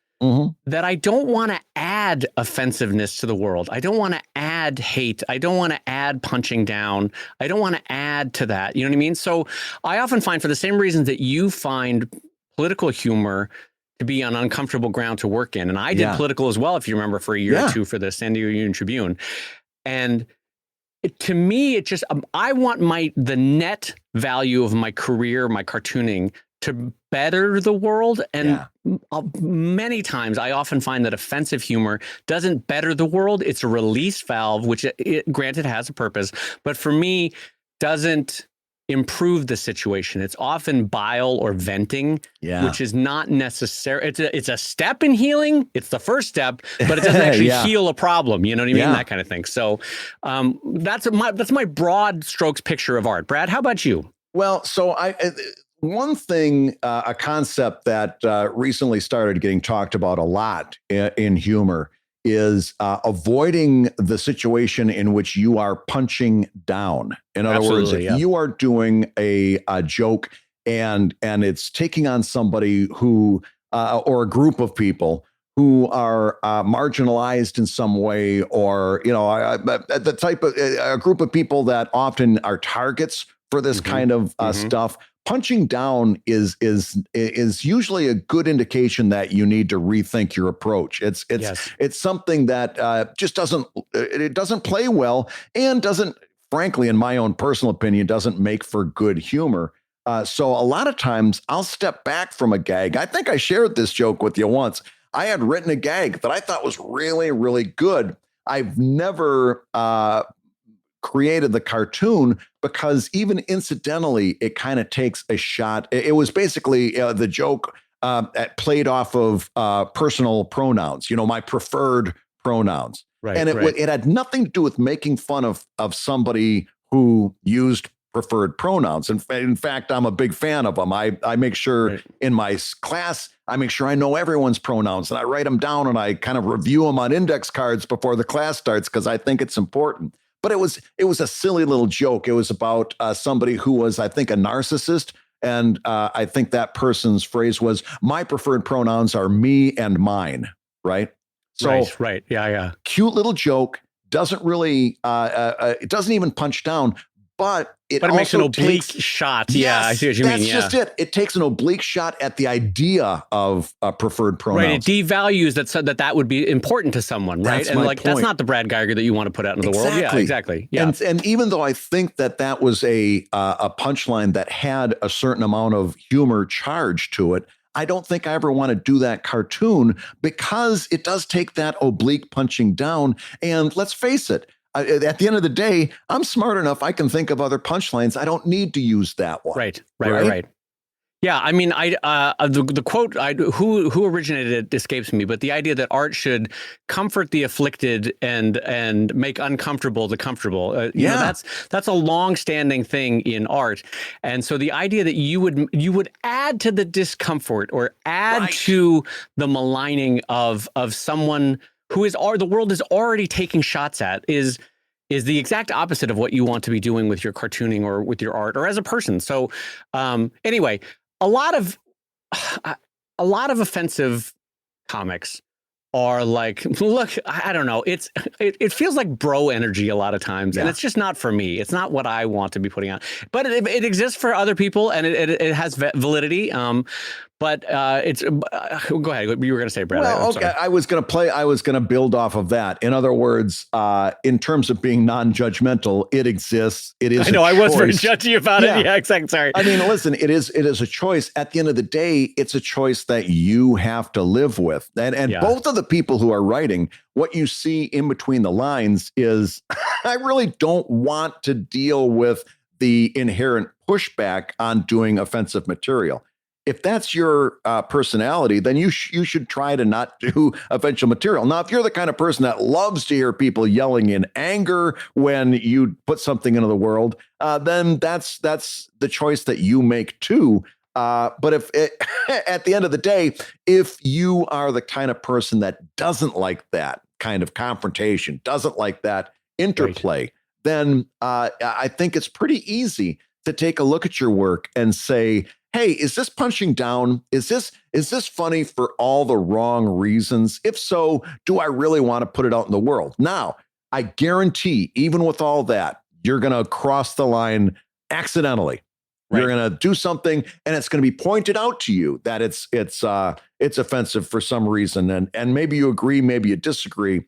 that I don't want to add offensiveness to the world. I don't want to add hate. I don't want to add punching down. I don't want to add to that. You know what I mean? So I often find, for the same reasons that you find political humor to be on uncomfortable ground to work in, and I did political as well, if you remember, for a year or two for the San Diego Union Tribune. And to me, it just, I want the net value of my career, my cartooning, to better the world. And many times I often find that offensive humor doesn't better the world. It's a release valve, which it granted has a purpose, but for me doesn't improve the situation. It's often bile or venting, which is not necessary. It's a step in healing. It's the first step, but it doesn't actually heal a problem. You know what I mean? That kind of thing. So that's my broad strokes picture of art. Brad, how about you? Well, so one thing, a concept that recently started getting talked about a lot in humor is avoiding the situation in which you are punching down. In other words, if you are doing a joke and it's taking on somebody who or a group of people who are marginalized in some way, or the type of a group of people that often are targets for this kind of stuff. Punching down is usually a good indication that you need to rethink your approach. It's something that just doesn't play well, and doesn't, frankly, in my own personal opinion, doesn't make for good humor. So a lot of times I'll step back from a gag. I think I shared this joke with you once. I had written a gag that I thought was really, really good. I've never created the cartoon because even incidentally, it kind of takes a shot. It was basically the joke played off of personal pronouns, my preferred pronouns. Right, and it had nothing to do with making fun of somebody who used preferred pronouns. And in fact, I'm a big fan of them. I make sure in my class, I make sure I know everyone's pronouns, and I write them down and I kind of review them on index cards before the class starts, because I think it's important. But it was a silly little joke. It was about somebody who was, I think, a narcissist. And I think that person's phrase was, "My preferred pronouns are me and mine." Right. So right. Yeah. Cute little joke. Doesn't really, it doesn't even punch down, but it makes an oblique shot. Yes, I see what you mean. That's just it. It takes an oblique shot at the idea of preferred pronouns. Right. It devalues that would be important to someone, right? That's my point. That's not the Brad Geiger that you want to put out into the world. Yeah, exactly. Yeah. And even though I think that was a punchline that had a certain amount of humor charge to it, I don't think I ever want to do that cartoon, because it does take that oblique punching down. And let's face it, at the end of the day, I'm smart enough. I can think of other punchlines. I don't need to use that one. Right. Yeah, I mean, the quote, who originated it escapes me, but the idea that art should comfort the afflicted and make uncomfortable the comfortable. That's a long-standing thing in art, and so the idea that you would add to the discomfort or add to the maligning of someone who the world is already taking shots at is the exact opposite of what you want to be doing with your cartooning or with your art or as a person. So anyway. A lot of offensive comics are like, look, I don't know. It feels like bro energy a lot of times, and it's just not for me. It's not what I want to be putting out. But it exists for other people, and it has validity. But it's go ahead. You were going to say, Brad. Well, I'm okay. sorry. I was going to build off of that. In other words, in terms of being non-judgmental, it exists. It is. I know. I was very choice. judgy about it. Yeah, exactly. Sorry. I mean, listen, it is a choice. At the end of the day, it's a choice that you have to live with. And both of the people who are writing, what you see in between the lines is, I really don't want to deal with the inherent pushback on doing offensive material. If that's your personality, then you should try to not do offensive material. Now, if you're the kind of person that loves to hear people yelling in anger when you put something into the world, then that's the choice that you make too. But if at the end of the day, if you are the kind of person that doesn't like that kind of confrontation, doesn't like that interplay, then I think it's pretty easy to take a look at your work and say, hey, is this punching down? Is this funny for all the wrong reasons? If so, do I really want to put it out in the world? Now, I guarantee, even with all that, you're going to cross the line accidentally. Right. You're going to do something, and it's going to be pointed out to you that it's offensive for some reason, and maybe you agree, maybe you disagree.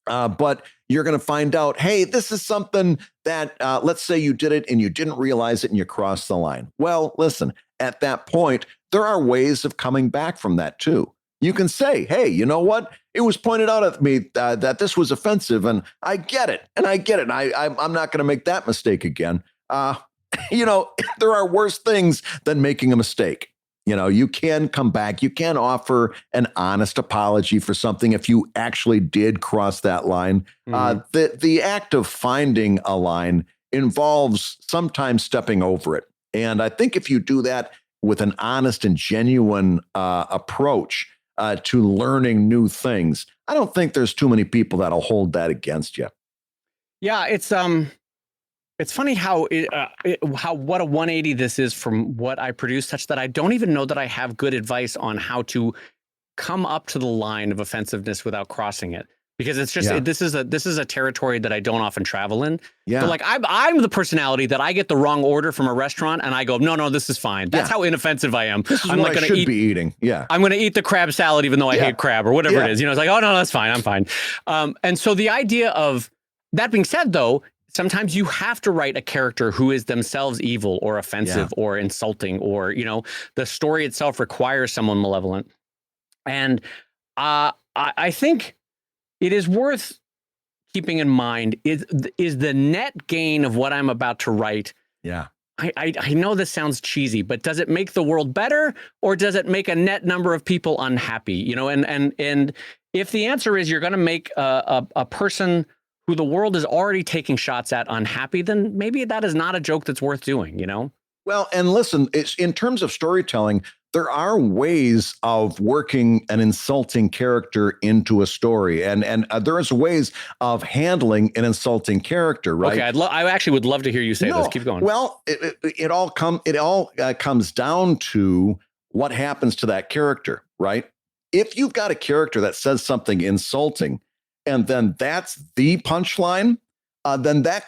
But you're going to find out, hey, this is something that, let's say you did it and you didn't realize it and you crossed the line. Well, listen, at that point, there are ways of coming back from that too. You can say, hey, you know what? It was pointed out at me that this was offensive, and I get it. And I'm not going to make that mistake again. There are worse things than making a mistake. You can come back. You can offer an honest apology for something if you actually did cross that line. Mm-hmm. The act of finding a line involves sometimes stepping over it. And I think if you do that with an honest and genuine approach to learning new things, I don't think there's too many people that'll hold that against you. Yeah, it's funny how what a 180 this is from what I produce, such that I don't even know that I have good advice on how to come up to the line of offensiveness without crossing it, because it's just this is a territory that I don't often travel in. Yeah, but like I'm the personality that I get the wrong order from a restaurant and I go, no, this is fine. That's how inoffensive I am. I'm like, I should be eating. Yeah, I'm going to eat the crab salad even though I hate crab or whatever it is. It's like, oh no, that's fine. I'm fine. And so the idea of that being said, though, sometimes you have to write a character who is themselves evil or offensive or insulting, or, the story itself requires someone malevolent. And I think it is worth keeping in mind is the net gain of what I'm about to write. Yeah. I know this sounds cheesy, but does it make the world better, or does it make a net number of people unhappy? And if the answer is you're going to make a person who the world is already taking shots at unhappy, then maybe that is not a joke that's worth doing, Well, and listen, it's in terms of storytelling, there are ways of working an insulting character into a story, and there is ways of handling an insulting character, right? Okay, I actually would love to hear you say this. Keep going. Well, it all comes down to what happens to that character, right? If you've got a character that says something insulting, and then that's the punchline, then that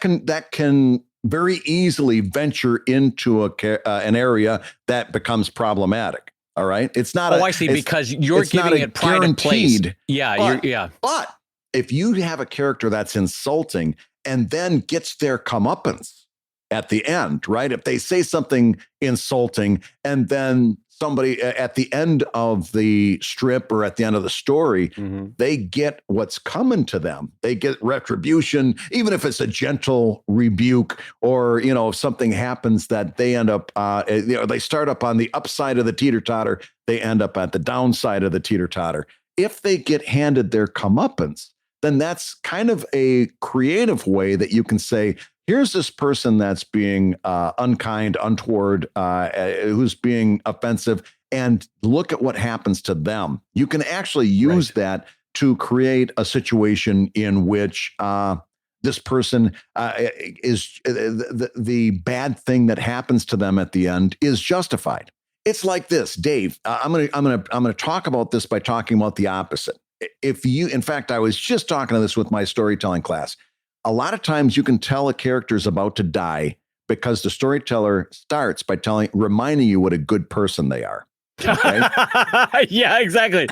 can very easily venture into an area that becomes problematic. All right, it's not. I see, because you're giving it pride of place. Yeah, But if you have a character that's insulting and then gets their comeuppance at the end, right? If they say something insulting and then somebody at the end of the strip or at the end of the story, they get what's coming to them. They get retribution, even if it's a gentle rebuke, or, if something happens that they end up, they start up on the upside of the teeter-totter, they end up at the downside of the teeter-totter. If they get handed their comeuppance, then that's kind of a creative way that you can say, here's this person that's being unkind, untoward, who's being offensive, and look at what happens to them. You can actually use that to create a situation in which this person is the bad thing that happens to them at the end is justified. It's like this, Dave. I'm gonna talk about this by talking about the opposite. In fact, I was just talking to this with my storytelling class. A lot of times you can tell a character is about to die because the storyteller starts by reminding you what a good person they are. Okay? Yeah, exactly.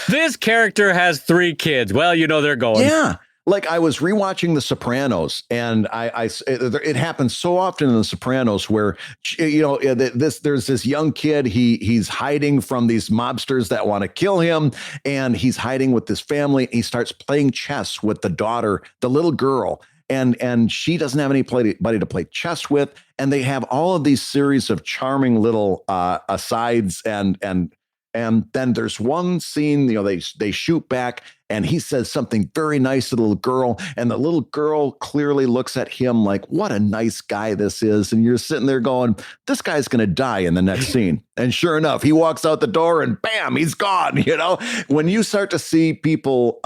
This character has 3 kids. Well, they're going. Yeah. Like I was rewatching The Sopranos, and it happens so often in The Sopranos where there's this young kid. He's hiding from these mobsters that want to kill him, and he's hiding with this family. He starts playing chess with the daughter, the little girl, and she doesn't have anybody to play chess with, and they have all of these series of charming little asides, and then there's one scene, they shoot back, and he says something very nice to the little girl, and the little girl clearly looks at him like, what a nice guy this is. And you're sitting there going, this guy's going to die in the next scene. And sure enough, he walks out the door and bam, he's gone. When you start to see people,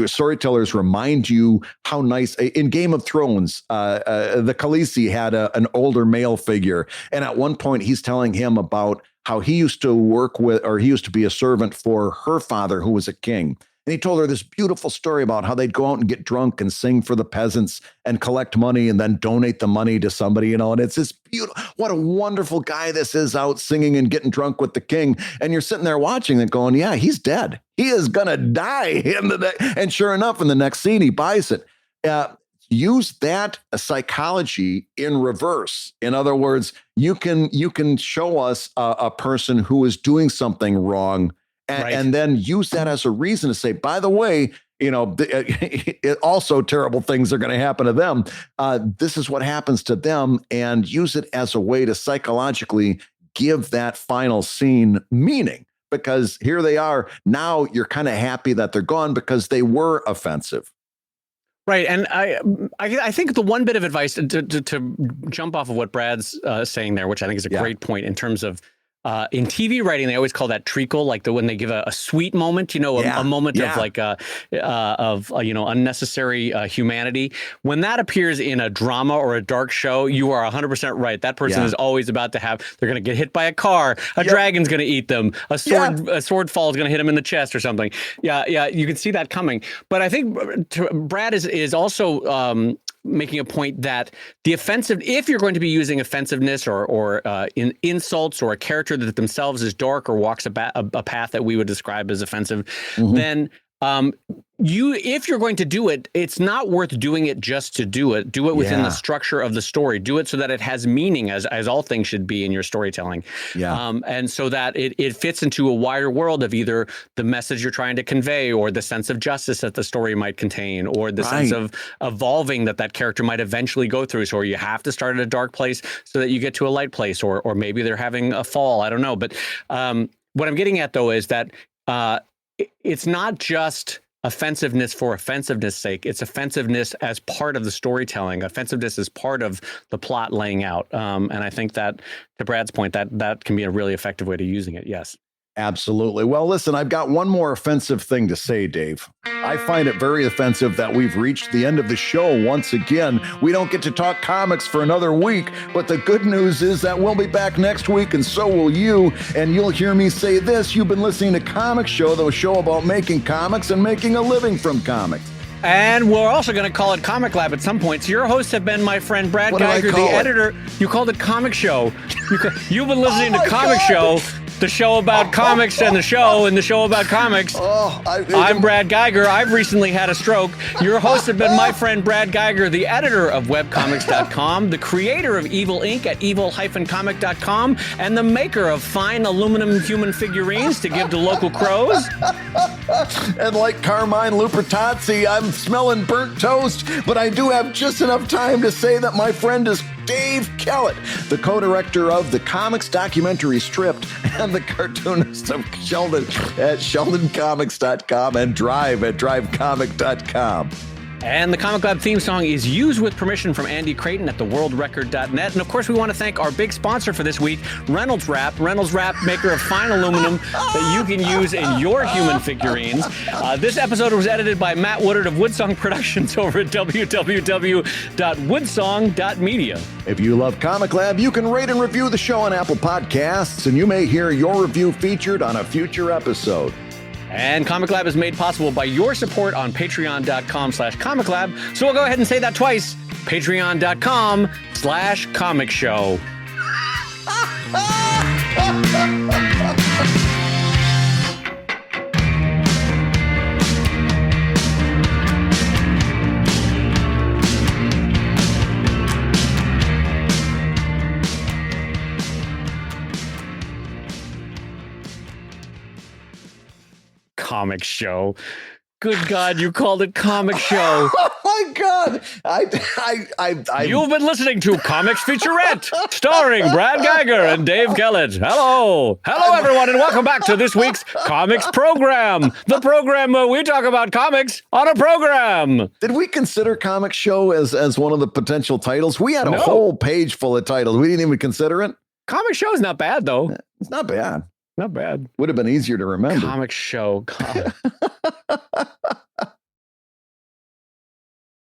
storytellers remind you how nice, in Game of Thrones, the Khaleesi had an older male figure. And at one point he's telling him about how he used to be a servant for her father, who was a king. And he told her this beautiful story about how they'd go out and get drunk and sing for the peasants and collect money and then donate the money to somebody, and it's this beautiful, what a wonderful guy this is, out singing and getting drunk with the king. And you're sitting there watching it going, yeah, he's dead. He is going to die. And sure enough, in the next scene, he buys it. Use that psychology in reverse. In other words, you can show us a person who is doing something wrong, and then use that as a reason to say, by the way, also terrible things are going to happen to them. This is what happens to them, and use it as a way to psychologically give that final scene meaning. Because here they are. Now you're kind of happy that they're gone because they were offensive. Right. And I think the one bit of advice to jump off of what Brad's saying there, which I think is a great point in terms of in TV writing, they always call that treacle, like when they give a sweet moment, a moment of like unnecessary humanity. When that appears in a drama or a dark show, you are 100% right. That person is always about to they're going to get hit by a car, a dragon's going to eat them, a sword fall is going to hit them in the chest or something. Yeah, you can see that coming. But I think Brad is also making a point that the offensive, if you're going to be using offensiveness or in insults, or a character that themselves is dark or walks a path that we would describe as offensive, then if you're going to do it, it's not worth doing it just to do it. Do it within the structure of the story. Do it so that it has meaning, as all things should be in your storytelling. And so that it fits into a wider world of either the message you're trying to convey, or the sense of justice that the story might contain, or the sense of evolving that character might eventually go through. So you have to start at a dark place so that you get to a light place, or maybe they're having a fall. I don't know. But what I'm getting at, though, is that it's not just offensiveness for offensiveness sake. It's offensiveness as part of the storytelling. Offensiveness is part of the plot laying out. And I think that, to Brad's point, that can be a really effective way to using it. Yes. Absolutely. Well, listen, I've got one more offensive thing to say, Dave. I find it very offensive that we've reached the end of the show once again. We don't get to talk comics for another week, but the good news is that we'll be back next week, and so will you. And you'll hear me say this: you've been listening to Comic Show, the show about making comics and making a living from comics. And we're also going to call it ComicLab at some point. So your hosts have been my friend Brad Geiger, the editor. You called it Comic Show. You've been listening to Comic Show, the show about comics and the show about comics. I'm Brad Geiger. I've recently had a stroke. Your hosts have been my friend Brad Geiger, the editor of webcomics.com, the creator of Evil Inc. at evil-comic.com, and the maker of fine aluminum human figurines to give to local crows. And like Carmine Lupertazzi, I'm smelling burnt toast, but I do have just enough time to say that my friend is Dave Kellett, the co-director of the comics documentary Stripped and the cartoonist of Sheldon at sheldoncomics.com and Drive at drivecomic.com. And the Comic Lab theme song is used with permission from Andy Creighton at theworldrecord.net. And of course, we want to thank our big sponsor for this week, Reynolds Wrap, maker of fine aluminum that you can use in your human figurines. This episode was edited by Matt Woodard of Woodsong Productions over at www.woodsong.media. If you love Comic Lab, you can rate and review the show on Apple Podcasts, and you may hear your review featured on a future episode. And Comic Lab is made possible by your support on patreon.com/Comic Lab. So we'll go ahead and say that twice. Patreon.com/Comic Show. comic show. Good God, you called it comic show. Oh my God! You've been listening to Comics Featurette, starring Brad Geiger and Dave Kellett. Hello, everyone, and welcome back to this week's Comics Program, the program where we talk about comics on a program. Did we consider comic show as one of the potential titles? We had a whole page full of titles. We didn't even consider it. Comic show is not bad, though. It's not bad. Not bad. Would have been easier to remember. Comic show.